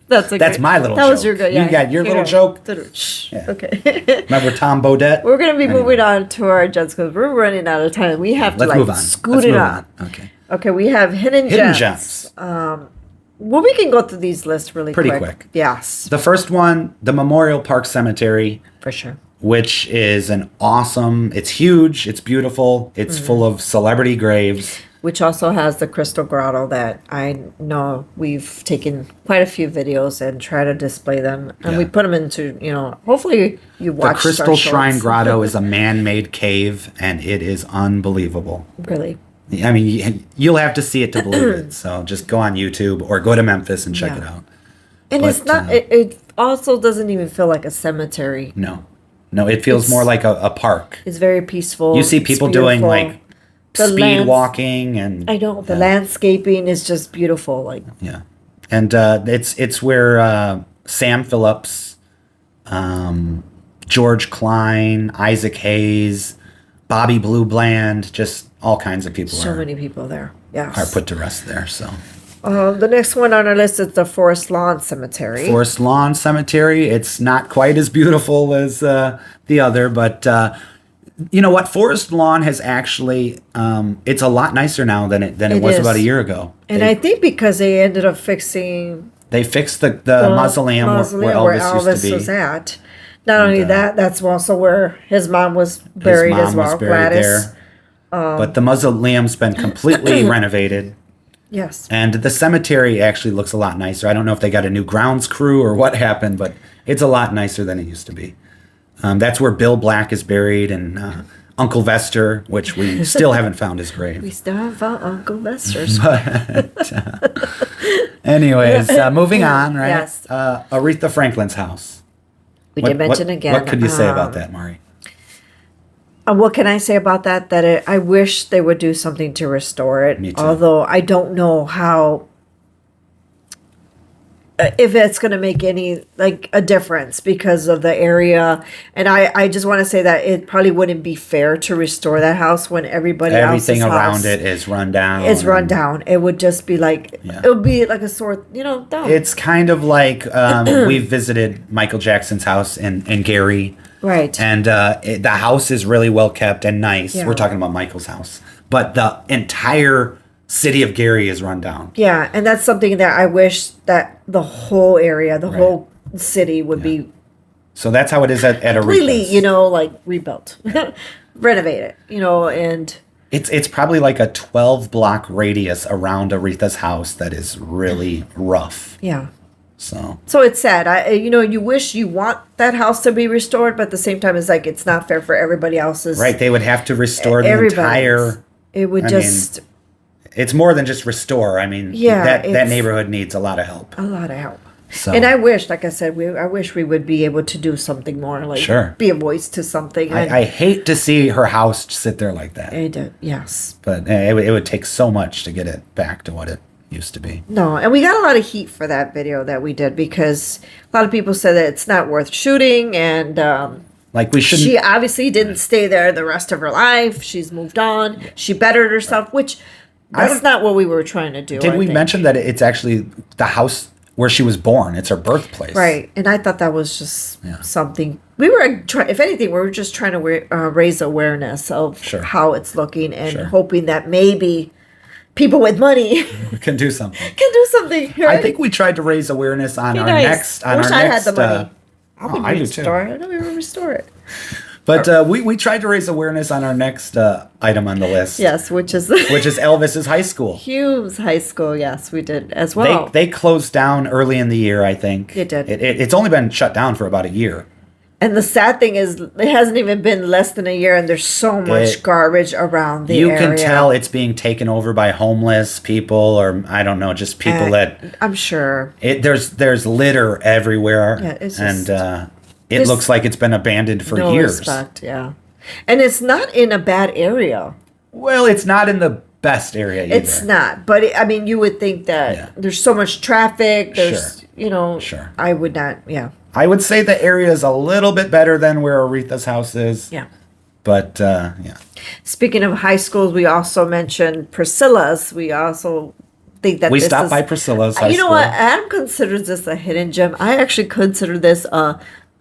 That's my little That was joke. your good. You Yeah, got your little joke? Shh. Yeah. Okay. Remember Tom Bodette? We're gonna be moving on to our gems because we're running out of time. We have to Let's like move on. scoot Let's it move on. Okay. Okay, we have hidden Hidden gems. gems. Well, we can go through these lists really Pretty quick. quick. Yes, The first one, the Memorial Park Cemetery, for sure. which is it's huge, it's beautiful, it's Mm-hmm. full of celebrity graves. Which also has the Crystal Grotto that I know we've taken quite a few videos and try to display them, and we Yeah. put them into hopefully you The watched Crystal our Shrine shorts. Grotto is a man-made cave, and it is unbelievable. Really. I mean, you'll have to see it to believe it. So just go on YouTube or go to Memphis and check Yeah. it out. And But, it's not. It also doesn't even feel like a cemetery. No, it feels It's- more like a park. It's very peaceful. You see It's people doing beautiful. like The speed lands- walking, and I know the yeah. landscaping is just beautiful. Like Yeah, and it's where Sam Phillips, George Klein, Isaac Hayes, Bobby Blue Bland, just all kinds of people so many people there. Yes. are put to rest there. So The next one on our list is the Forest Lawn Cemetery. Forest Lawn Cemetery. It's not quite as beautiful as the other, but you know what? Forest Lawn has actually it's a lot nicer now than it was is. about a year ago. And I think because they ended up fixing They fixed the mausoleum where Elvis used to be. was at. Not only that, that's also where his mom was buried His mom as well, was buried Gladys. there. But the mausoleum's been completely renovated. Yes. And the cemetery actually looks a lot nicer. I don't know if they got a new grounds crew or what happened, but it's a lot nicer than it used to be. That's where Bill Black is buried, and Uncle Vester, which we still haven't found his We grave. still have Uncle Vester's. Anyways, moving on, right? Yes. Aretha Franklin's house. We did mention again. What could you say about that, Mari? What can I say about that? I wish they would do something to restore it. Me too. Although I don't know how, if it's going to make any, like, a difference because of the area. And I just want to say that it probably wouldn't be fair to restore that house when Everything around it is run down. It's run down. It would just be like, it would be like a sore, down. It's kind of like we visited Michael Jackson's house in Gary. Right. And the house is really well kept and nice. Yeah. We're talking about Michael's house. But the entire city of Gary is run down. Yeah, and that's something that I wish that the whole area, the whole city would be So that's how it is at completely, Aretha's. like rebuilt, renovated, and It's probably like a 12-block radius around Aretha's house that is really rough. yeah. So it's sad. You wish you want that house to be restored, but at the same time, it's like it's not fair for everybody else's. right, they would have to restore the Everybody's. entire. It would It's more than just restore. I mean, Yeah, that it's- neighborhood needs a lot of help. a lot of help. So And I wish, like I said, I wish we would be able to do something more, like Sure. be a voice to something. I hate to see her house sit there like that. Yes. But it would take so much to get it back to what it used to be. No, and we got a lot of heat for that video that we did because a lot of people said that it's not worth shooting, and Like we shouldn't. she obviously didn't stay there the rest of her life. She's moved on. She bettered herself, which that's not what we were trying to do. Did we mention that it's actually the house where she was born? It's her birthplace. Right, and I thought that was just something. We were trying, if anything, we were just trying to raise awareness of Sure. how it's looking and Sure. hoping that maybe people with money We can do something. can do something. Right? I think we tried to raise awareness on Be our nice. next. On Wish our I had next, the money. I would I do restore too. it. I know we would restore it. But we tried to raise awareness on our next item on the list. Yes, which is Which is Elvis's high school. Hugh's high school. Yes, we did as well. They closed down early in the year, I think. It did. It's only been shut down for about a year. And the sad thing is, it hasn't even been less than a year, and there's so much garbage around the area. You can tell it's being taken over by homeless people, or I don't know, just people that. I'm sure. There's litter everywhere, Yeah, it's and just- it there's looks like it's been abandoned for No years. respect, yeah. And it's not in a bad area. Well, it's not in the best area either. It's not, but you would think that Yeah. there's so much traffic. There's, Sure. I would not. Yeah, I would say the area is a little bit better than where Aretha's house is. yeah. But yeah. Speaking of high schools, we also mentioned Priscilla's. We also think that We this stopped is, by Priscilla's high You know school. what? Adam considers this a hidden gem. I actually consider this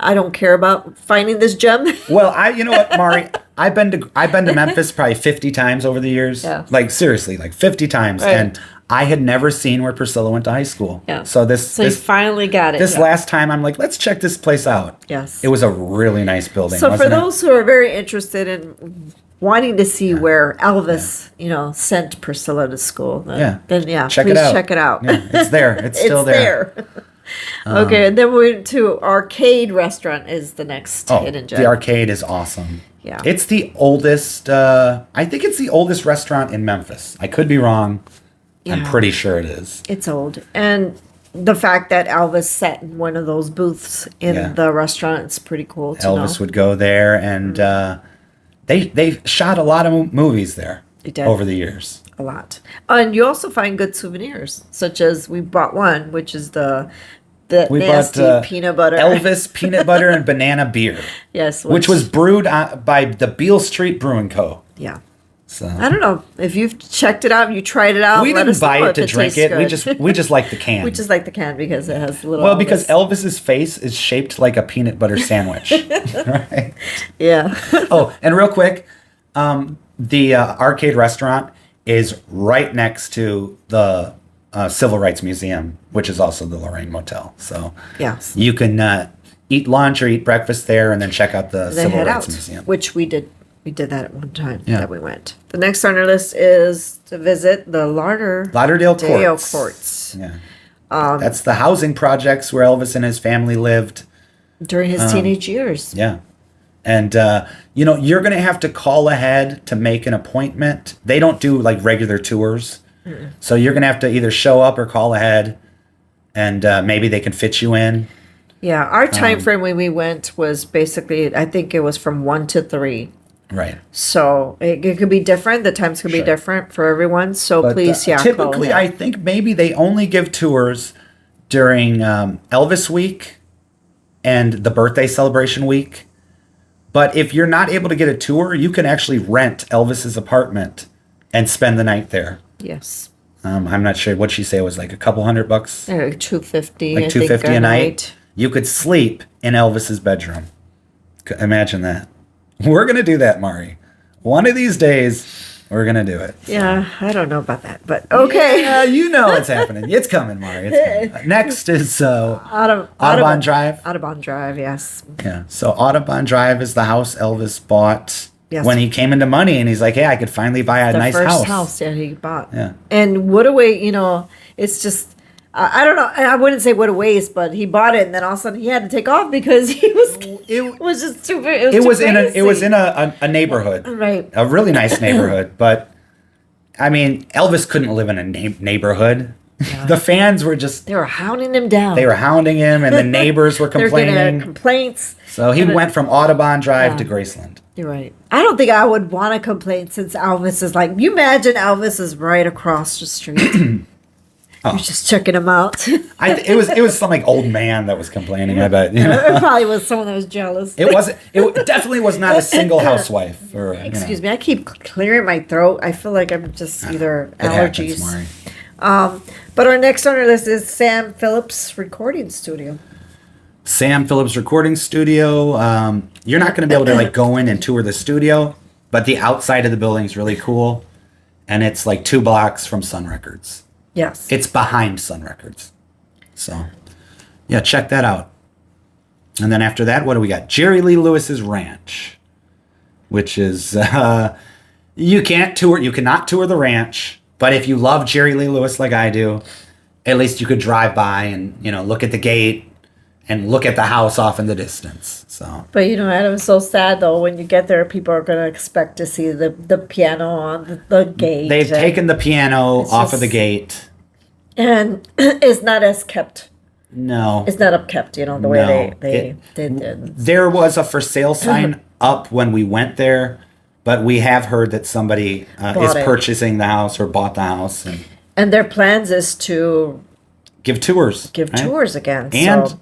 I don't care about finding this gem. Well, you know what, Mari? I've been to Memphis probably 50 times over the years. Yeah. Like seriously, like 50 times, Right. and I had never seen where Priscilla went to high school. Yeah. So So you this finally got it. this yeah. last time, I'm like, let's check this place out. Yes. It was a really nice building. So for wasn't it? those who are very interested in wanting to see where Elvis, sent Priscilla to school, then check please it out. check it out. Yeah, it's there. It's still there. Okay, and then we went to Arcade Restaurant is the next Oh, hidden gem. the arcade is awesome. Yeah. It's the oldest. I think it's the oldest restaurant in Memphis. I could be wrong. I'm Yeah. pretty sure it is. It's old. And the fact that Elvis sat in one of those booths in Yeah. the restaurant is pretty cool to Elvis know. would go there, and they shot a lot of movies there They did. over the years. A lot. And you also find good souvenirs, such as we bought one, which is the We nasty bought peanut butter. Elvis peanut butter and banana beer, Yes. which was brewed by the Beale Street Brewing Co. Yeah. So I don't know if you've checked it out, you tried it out. we let didn't us know buy it if to drink tastes it. good. We just like the can. We just like the can because it has little. well, because Elvis. Elvis's face is shaped like a peanut butter sandwich. Right? Yeah. Oh, and real quick, the arcade restaurant is right next to the Civil Rights Museum, which is also the Lorraine Motel. So Yes. you can eat lunch or eat breakfast there, and then check out the Then Civil head Rights out, Museum. which we did. We did that at one time Yeah. that we went. The next on our list is to visit the Lauderdale Courts. Courts Yeah. That's the housing projects where Elvis and his family lived. during his teenage years. Yeah. And, you're going to have to call ahead to make an appointment. They don't do like regular tours. So you're going to have to either show up or call ahead, and maybe they can fit you in. Yeah, our time frame when we went was basically, I think it was from 1 to 3. Right. So it could be different. The times could be Sure. different for everyone. So But, please, typically, I think maybe they only give tours during Elvis week and the birthday celebration week. But if you're not able to get a tour, you can actually rent Elvis's apartment and spend the night there. Yes. I'm not sure what she say. It was like a couple $100, Like $250. like $250 a night. You could sleep in Elvis's bedroom. Imagine that. We're gonna do that, Mari. One of these days, we're gonna do it. Yeah, I don't know about that, but okay. Yeah, you know it's happening. It's coming, Mari. It's coming. Next is Audubon Drive. Audubon Drive, yes. Yeah. So Audubon Drive is the house Elvis bought Yes. when he came into money, and he's like, "Hey, I could finally buy a The nice first house." that he bought. Yeah. And what a way, it's just, I don't know, I wouldn't say what a waste, but he bought it and then all of a sudden he had to take off because it was just too, It was in a neighborhood, Right. a really nice neighborhood. But I mean, Elvis couldn't live in a neighborhood. Yeah. The fans were just They were hounding him down. they were hounding him, and the neighbors were They were complaining. getting complaints. So he went from Audubon Drive Yeah. to Graceland. You're right. I don't think I would want to complain since Elvis is like, you imagine Elvis is right across the street. You're just checking him out. It was some like old man that was complaining. I bet. It probably was someone that was jealous. It definitely was not a single housewife. Or Excuse me, I keep clearing my throat. I feel like I'm just either It happens, allergies. Maury. But our next on our list is Sam Phillips Recording Studio. Sam Phillips Recording Studio. You're not going to be able to like go in and tour the studio, but the outside of the building is really cool, and it's like 2 blocks from Sun Records. Yes. It's behind Sun Records. So, yeah, check that out. And then after that, what do we got? Jerry Lee Lewis's Ranch, which is you cannot tour the ranch, but if you love Jerry Lee Lewis like I do, at least you could drive by and look at the gate and look at the house off in the distance. So, But Adam, it's so sad though. When you get there, people are going to expect to see the piano on the gate. they've taken the piano off of the just- gate. and it's not as kept. No. It's not upkept, the No, way they did. There was a for sale sign up when we went there, but we have heard that somebody is Bought it. purchasing the house or bought the house and And their plans is to give tours. give right? tours again. And So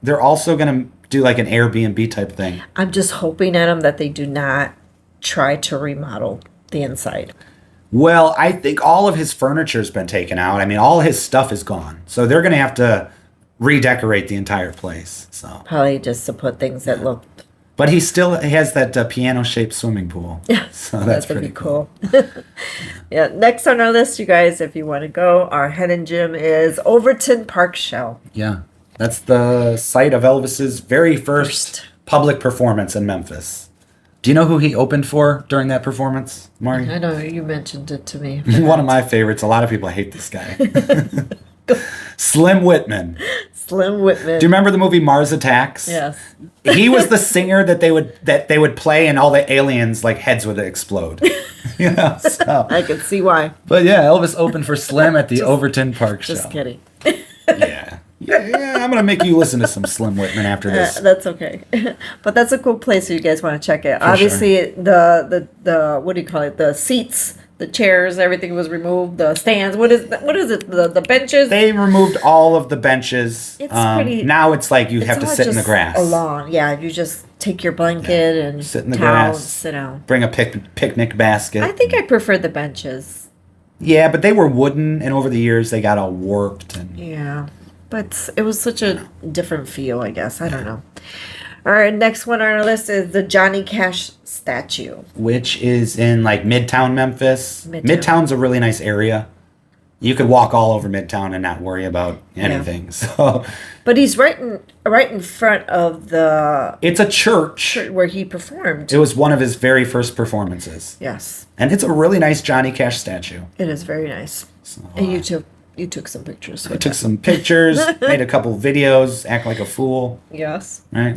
they're also going to do like an Airbnb type thing. I'm just hoping, Adam, that they do not try to remodel the inside. Well, I think all of his furniture's been taken out. I mean, all his stuff is gone. So they're going to have to redecorate the entire place. So, Probably just to put things that look. but he still has that piano-shaped swimming pool. So that's That'd pretty be cool. Yeah. Next on our list, you guys, if you want to go, our hidden gem is Overton Park Shell. Yeah. That's the site of Elvis's very first public performance in Memphis. Do you know who he opened for during that performance, Mari? I know you mentioned it to me. One of my favorites. A lot of people hate this guy. Slim Whitman. Slim Whitman. Do you remember the movie Mars Attacks? Yes. He was the singer that they would play, and all the aliens like heads would explode. So. I can see why. But yeah, Elvis opened for Slim at the Overton Park Show. Just kidding. Yeah, I'm gonna make you listen to some Slim Whitman after this. That's okay. But that's a cool place if you guys want to check it. Obviously, the what do you call it? The seats, the chairs, everything was removed. The stands. What is it? The benches. They removed all of the benches. It's pretty- Now it's like you have to all sit in the just grass. A lawn. Yeah, you just take your blanket and Sit in the towel grass. and sit down. Bring a picnic basket. I think I prefer the benches. Yeah, but they were wooden, and over the years they got all warped. And Yeah, but it was such a different feel, I guess. I don't know. All right, next one on our list is the Johnny Cash statue. which is in like Midtown Memphis. Midtown. Midtown's a really nice area. You could walk all over Midtown and not worry about anything. So But he's right in front of the it's a church. where he performed. It was one of his very first performances. Yes, And it's a really nice Johnny Cash statue. it is very nice. So, And you took some pictures. I With took it. some pictures, made a couple videos, act like a fool, Yes. right?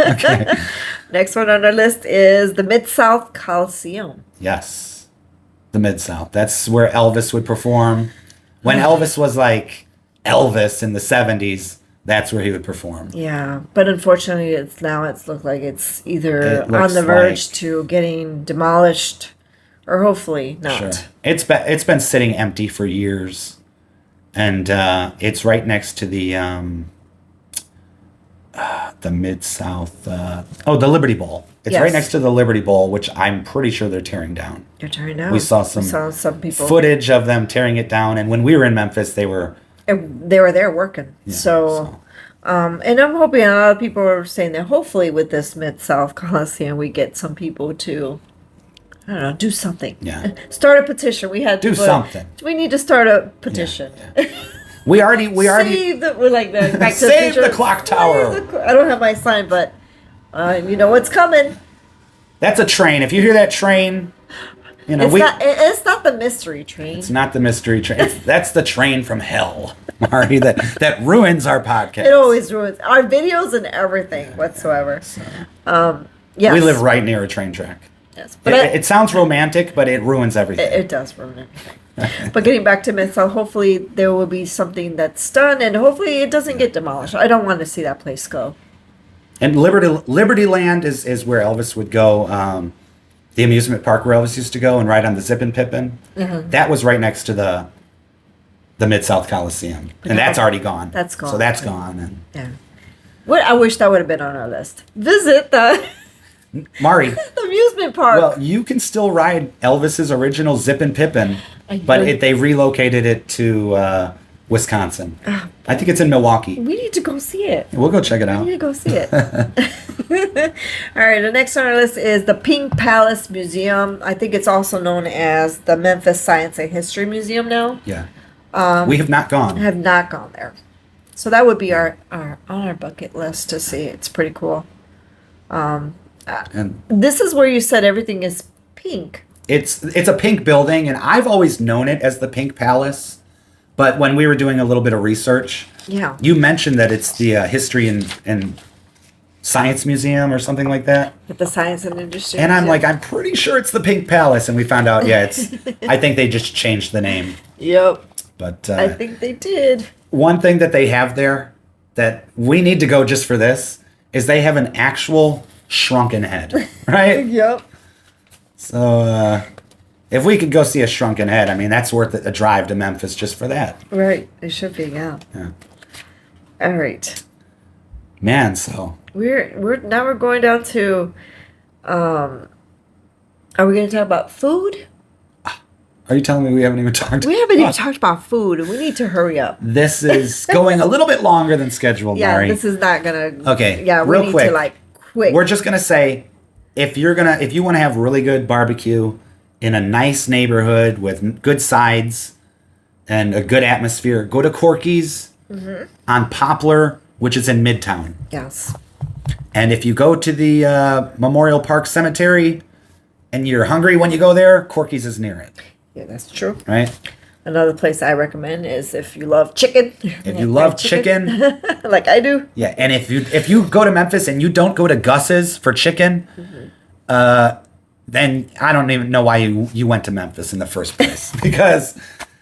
Okay. Next one on our list is the Mid-South Coliseum. Yes. The Mid-South. That's where Elvis would perform. When Elvis was like Elvis in the 70s, that's where he would perform. Yeah, but unfortunately, it's looked like it's either It on looks the verge like- to getting demolished, or hopefully not. Sure. It's been sitting empty for years, and it's right next to the Mid-South. The Liberty Bowl. It's Yes. right next to the Liberty Bowl, which I'm pretty sure they're tearing down. You're tearing down. We saw some people footage of them tearing it down, and when we were in Memphis, they were They were there working. And I'm hoping, a lot of people are saying that hopefully with this Mid-South Coliseum, we get some people to, I don't know, do something. Yeah. Start a petition. We had Do something. We need to start a petition. Yeah. We already We're like the back to the save future. the clock tower. I don't have my sign, but you know what's coming. That's a train. If you hear that train, you know It's not the mystery train. It's not the mystery train. That's the train from hell, Mari. That ruins our podcast. It always ruins our videos and everything whatsoever. Yes. We live right near a train track. Yes, but It sounds romantic, but it ruins everything. it does ruin everything. But getting back to Mid-South, hopefully there will be something that's done, and hopefully it doesn't get demolished. I don't want to see that place go. And Liberty Land is where Elvis would go. The amusement park where Elvis used to go and ride on the Zippin' Pippin. Mm-hmm. That was right next to the Mid-South Coliseum, and that's already gone. That's gone. So that's gone. And Yeah. What I wish that would have been on our list. Visit the Mari, amusement park. well, you can still ride Elvis's original Zippin' Pippin, I but know. they relocated it to Wisconsin. I think it's in Milwaukee. We need to go see it. We'll go check it We out. need to go see it. All right, the next on our list is the Pink Palace Museum. I think it's also known as the Memphis Science and History Museum now. Yeah. We have not I gone. have not gone there. So that would be our on our bucket list to see. It's pretty cool. And This is where you said everything is pink. it's a pink building, and I've always known it as the Pink Palace. But when we were doing a little bit of research, Yeah. you mentioned that it's the History and Science Museum or something like that. At the Science and Industry And I'm Museum. like, I'm pretty sure it's the Pink Palace. And we found out, yeah, it's. I think they just changed the name. Yep. But I think they did. one thing that they have there that we need to go just for this is they have an actual shrunken head, right? Yep. So if we could go see a shrunken head, I mean, that's worth a drive to Memphis just for that. Right. It should be, yeah. Yeah. All right. Man, so We're going down to are we going to talk about food? are you telling me we haven't even talked? We haven't even talked about food, and we need to hurry up. This is going a little bit longer than scheduled, Yeah, Mari. this is not gonna. Okay, Yeah, we real need quick. to like quick. We're just gonna say, if you want to have really good barbecue in a nice neighborhood with good sides and a good atmosphere, go to Corky's on Poplar, which is in Midtown. Yes. And if you go to the Memorial Park Cemetery and you're hungry when you go there, Corky's is near it, Yeah, that's true. right? Another place I recommend is if you love chicken. If you love chicken, like I do. yeah. And if you go to Memphis and you don't go to Gus's for chicken, then I don't even know why you went to Memphis in the first place, because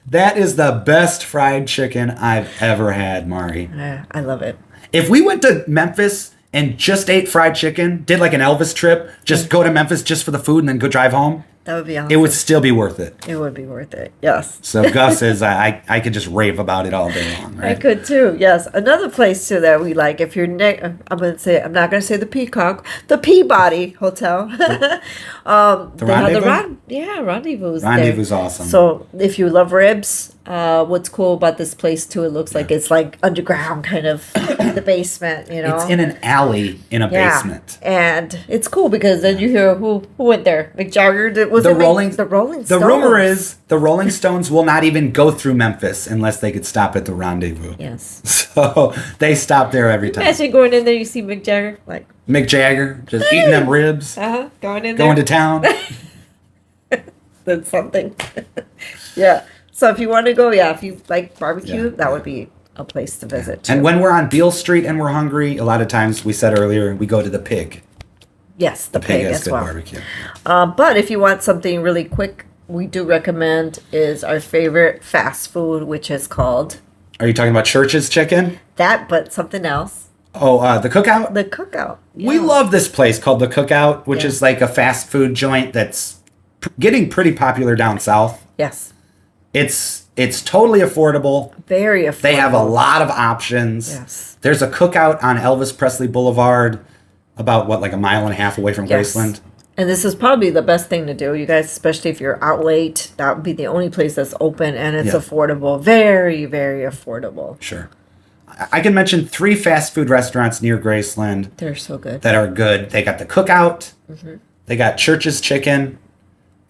that is the best fried chicken I've ever had, Mari. Yeah, I love it. If we went to Memphis and just ate fried chicken, did like an Elvis trip, just go to Memphis just for the food and then go drive home, That would be awesome. it would still be worth it. It would be worth it. Yes. So Gus is, I could just rave about it all day long, I right? could too. Yes. Another place too that we like. If you're I'm not gonna say the Peacock, the Peabody Hotel. Rendezvous? Rendezvous. Rendezvous awesome. So if you love ribs, what's cool about this place too? It looks like it's like underground, kind of the basement. You know, It's in an alley in a basement. and it's cool because then you hear who went there. Mick Jagger did. Was The it Mick- Rolling the Rolling The Stones? rumor is the Rolling Stones will not even go through Memphis unless they could stop at the Rendezvous. Yes. So they stop there every time. Imagine going in there, you see Mick Jagger like Mick Jagger just eating them ribs, going in going there. to town. Then something. Yeah. So if you want to go, if you like barbecue, Yeah. that would be a place to visit too. And when we're on Beale Street and we're hungry, a lot of times we said earlier we go to the Pig. yes, the The Pig pig has as good well. barbecue. But if you want something really quick, we do recommend is our favorite fast food, which is called Are you talking about Church's Chicken? That, but something else. Oh, the Cookout? The Cookout. We Yeah. love this place called the Cookout, which is like a fast food joint that's getting pretty popular down south. Yes. It's totally affordable. Very affordable. They have a lot of options. Yes. There's a Cookout on Elvis Presley Boulevard, about like a mile and a half away from Yes. Graceland. And this is probably the best thing to do, you guys, especially if you're out late. That would be the only place that's open, and it's affordable. Very, very affordable. Sure. I can mention 3 fast food restaurants near Graceland They're so good. that are good. They got the Cookout, they got Church's Chicken,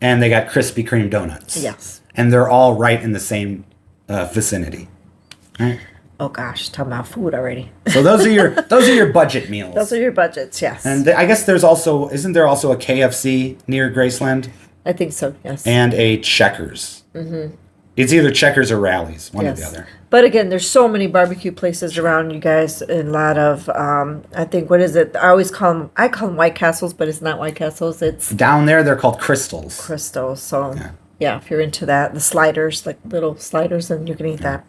and they got Krispy Kreme donuts. Yes. And they're all right in the same vicinity. Right? Oh gosh, talking about food already. So those are your budget meals. Those are your budgets, yes. And I guess isn't there also a KFC near Graceland I think so, yes. and a Checkers? Mm-hmm. It's either Checkers or Rallies, one or the other. But again, there's so many barbecue places around, you guys, and a lot of, I think, what is it? I call them White Castles, but it's not White Castles. It's Down there, they're called Crystals. Crystal. So, yeah, if you're into that, the sliders, like little sliders, then you can eat that.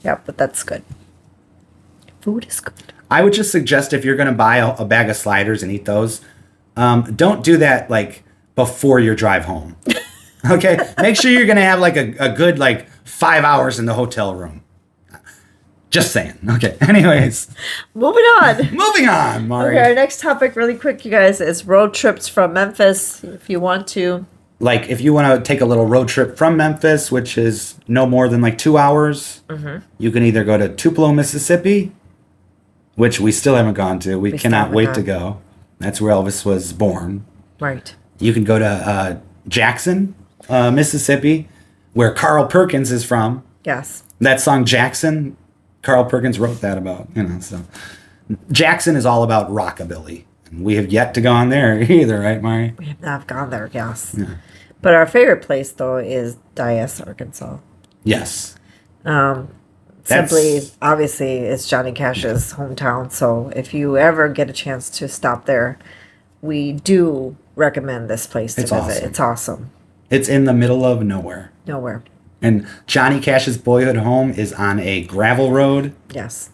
Yeah, but that's good. Food is good. I would just suggest if you're going to buy a bag of sliders and eat those, don't do that like before your drive home. Okay? Make sure you're going to have like a good like 5 hours in the hotel room. Just saying. Okay. Anyways. Moving on. Moving on, Mari. Okay, our next topic, really quick, you guys, is road trips from Memphis. If you want to. Like if you want to take a little road trip from Memphis, which is no more than like 2 hours, you can either go to Tupelo, Mississippi, which we still haven't gone to. We cannot wait to go. That's where Elvis was born. Right. You can go to Jackson, Mississippi, where Carl Perkins is from. Yes. That song Jackson, Carl Perkins wrote that about, so. Jackson is all about rockabilly. We have yet to go on there either, right, Mari? We have not gone there, yes. Yeah. But our favorite place, though, is Dyess, Arkansas. Yes. Simply, obviously, it's Johnny Cash's hometown. So if you ever get a chance to stop there, we do recommend this place to visit. Awesome. It's awesome. It's in the middle of nowhere. Nowhere. And Johnny Cash's boyhood home is on a gravel road. Yes.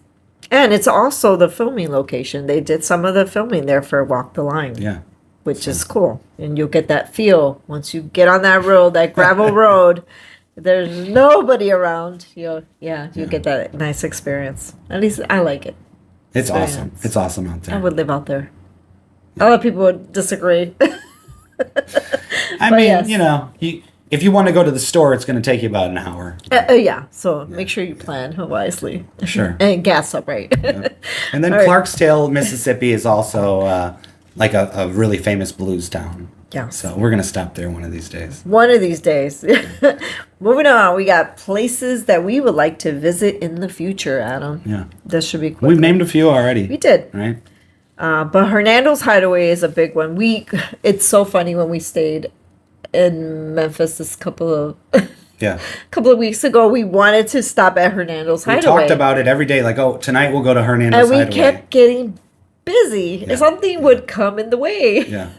And it's also the filming location. They did some of the filming there for Walk the Line. Yeah. Which is cool. And you'll get that feel once you get on that road, that gravel road. There's nobody around. You get that nice experience. At least I like it. It's awesome. It's awesome out there. I would live out there. A lot of people would disagree. I mean, yes. if you want to go to the store, it's going to take you about an hour. Yeah, so make sure you plan wisely. Sure. And gas up right. Yeah. And then All right. Clarksdale, Mississippi is also like a really famous blues town. Yeah. So we're going to stop there one of these days. One of these days. Moving on, we got places that we would like to visit in the future, Adam. Yeah. This should be quick. We've named a few already. We did. Right? But Hernando's Hideaway is a big one. It's so funny when we stayed in Memphis this couple of weeks ago. We wanted to stop at Hernando's We Hideaway. talked about it every day. Like, tonight we'll go to Hernando's and we Hideaway. kept getting busy. Yeah. Something would come in the way. Yeah.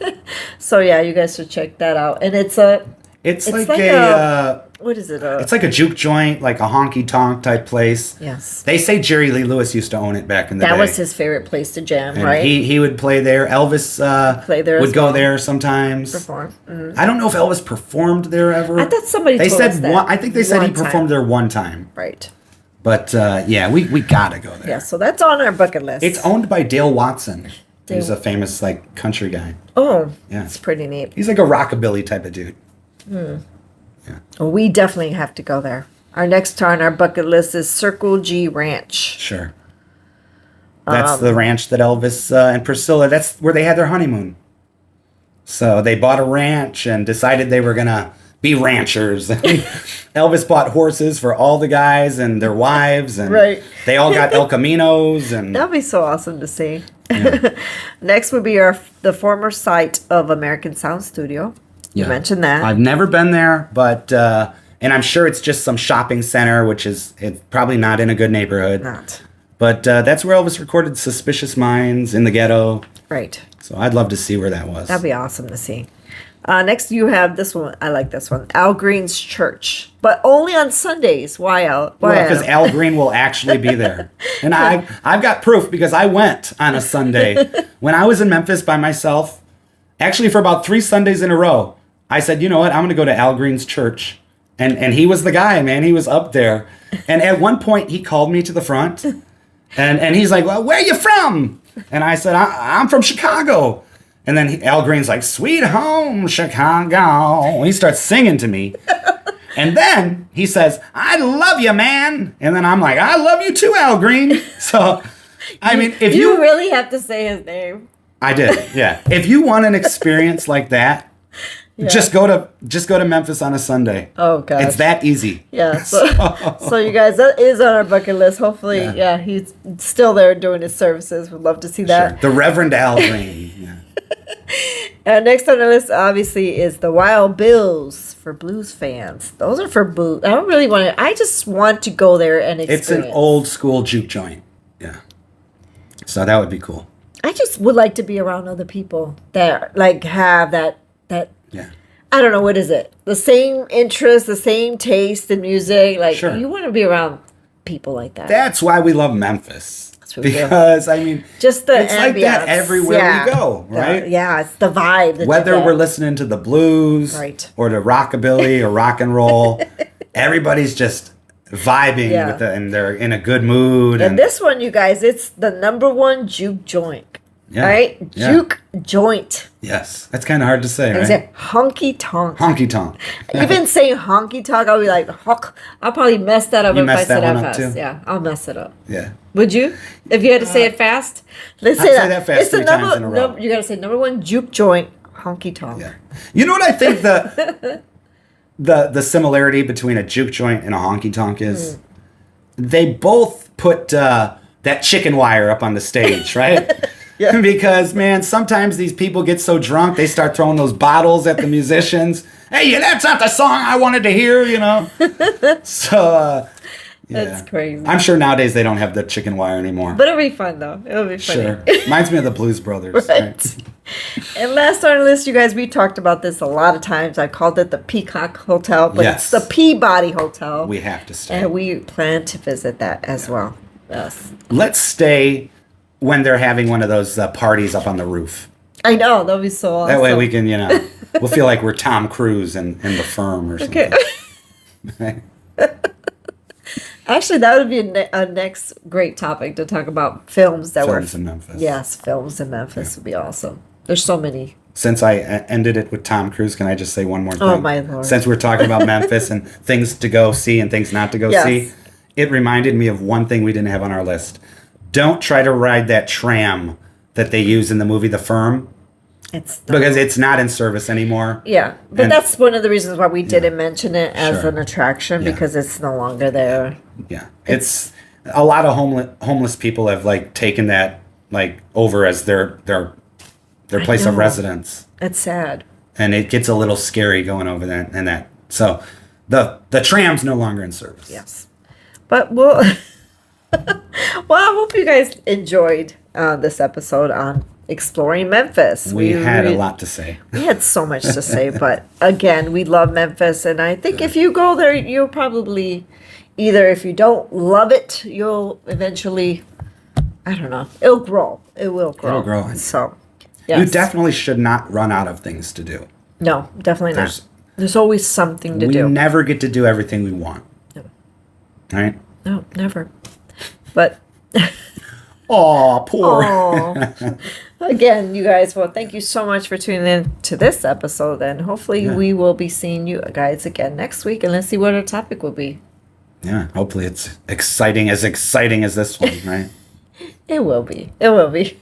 So yeah, you guys should check that out. And it's like a what is it? it's like a juke joint, like a honky tonk type place. Yes. They say Jerry Lee Lewis used to own it back in the day. That was his favorite place to jam, And right? He would play there. Elvis Play there would as go well. there sometimes. Perform. Mhm. I don't know if Elvis performed there ever. I thought somebody they told said us that. I think they said he One time. performed there one time. Right. But yeah, we gotta go there. Yeah, so that's on our bucket list. It's owned by Dale Watson, who's a famous like country guy. Oh, Yeah. it's pretty neat. He's like a rockabilly type of dude. Well, we definitely have to go there. Our next on our bucket list is Circle G Ranch. Sure. That's the ranch that Elvis and Priscilla, that's where they had their honeymoon. So they bought a ranch and decided they were going to be ranchers. Elvis bought horses for all the guys and their wives. And Right. they all got El Caminos. And That'd be so awesome to see. Yeah. Next would be the former site of American Sound Studio. You mentioned that. I've never been there, but, and I'm sure it's just some shopping center, which is it's probably not in a good neighborhood. Not. But that's where Elvis recorded Suspicious Minds, In the Ghetto. Right. So I'd love to see where that was. That'd be awesome to see. Next, you have this one. I like this one. Al Green's Church, but only on Sundays. Why, Al? Why? Because Al Green will actually be there, and I've got proof because I went on a Sunday when I was in Memphis by myself. Actually, for about 3 Sundays in a row, I said, you know what? I'm going to go to Al Green's church, and he was the guy, man. He was up there, and at one point he called me to the front, and he's like, well, where are you from? And I said, I'm from Chicago. And then Al Green's like, sweet home, Chicago. He starts singing to me. And then he says, I love you, man. And then I'm like, I love you too, Al Green. So, I mean, if you really have to say his name. I did, yeah. If you want an experience like that, just go to Memphis on a Sunday. Oh, gosh. It's that easy. Yeah. So you guys, that is on our bucket list. Hopefully, he's still there doing his services. We'd love to see that. Sure. The Reverend Al Green. Yeah. Next on the list, obviously, is the Wild Bills for blues fans. Those are for blues. I don't really want to. I just want to go there and experience. It's an old school juke joint. Yeah. So that would be cool. I just would like to be around other people that like have that. Yeah. I don't know, what is it? The same interest, the same taste in music. Like you want to be around people like that. That's why we love Memphis. Because I mean, just the it's ambience. Like that everywhere we go, right? It's the vibe. Whether we're listening to the blues, or the rockabilly or rock and roll, everybody's just vibing with it, and they're in a good mood. And this one, you guys, it's the #1 juke joint. Yeah. Right? Juke joint. Yes. That's kind of hard to say, right? Say honky tonk. Honky tonk. Even saying honky tonk, I'll be like, honk. I'll probably mess that up if I say that fast. Too? Yeah, I'll mess it up. Yeah. Would you? If you had to say it fast? Let's say that fast. It's 3 times in a row. You got to say #1 juke joint, honky tonk. Yeah. You know what I think the similarity between a juke joint and a honky tonk is? They both put that chicken wire up on the stage, right? Yeah. Because, man, sometimes these people get so drunk, they start throwing those bottles at the musicians. Hey, that's not the song I wanted to hear, you know? So, That's crazy. I'm sure nowadays they don't have the chicken wire anymore. But it'll be fun, though. It'll be funny. Sure. Reminds me of the Blues Brothers. Right. And last on our list, you guys, we talked about this a lot of times. I called it the Peacock Hotel, but it's the Peabody Hotel. We have to stay. And we plan to visit that as well. Yes. Let's stay when they're having one of those parties up on the roof. I know, that'll be so awesome. That way we can, we'll feel like we're Tom Cruise in The Firm or something. Okay. Actually, that would be a next great topic to talk about films that films in Memphis. Yes, films in Memphis would be awesome. There's so many. Since I ended it with Tom Cruise, can I just say one more thing? Oh, my Lord. Since we're talking about Memphis and things to go see and things not to go see, it reminded me of one thing we didn't have on our list. Don't try to ride that tram that they use in the movie The Firm. Because it's not in service anymore. Yeah, but that's one of the reasons why we didn't mention it as an attraction, because it's no longer there. Yeah, it's a lot of homeless people have taken that over as their place of residence. It's sad, and it gets a little scary going over that and that. So the tram's no longer in service. Yes, but well, I hope you guys enjoyed this episode on exploring Memphis. We had a lot to say. We had so much to say, but again, we love Memphis, and I think if you go there, you'll probably either, if you don't love it, you'll eventually, I don't know, it'll grow. It will grow. It'll grow. So, you definitely should not run out of things to do. No, definitely not. There's always something to do. We never get to do everything we want. No. Right? No, never. But oh, poor. Aww. Again, you guys, well, thank you so much for tuning in to this episode, and hopefully we will be seeing you guys again next week, and let's see what our topic will be. Yeah, hopefully it's exciting as this one, right? It will be. It will be.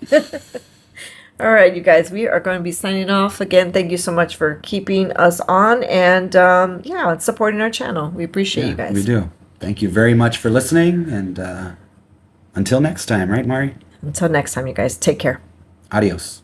All right, you guys, we are going to be signing off. Again, thank you so much for keeping us on and, supporting our channel. We appreciate you guys. We do. Thank you very much for listening, and until next time, right, Mari? Until next time, you guys, take care. Adios.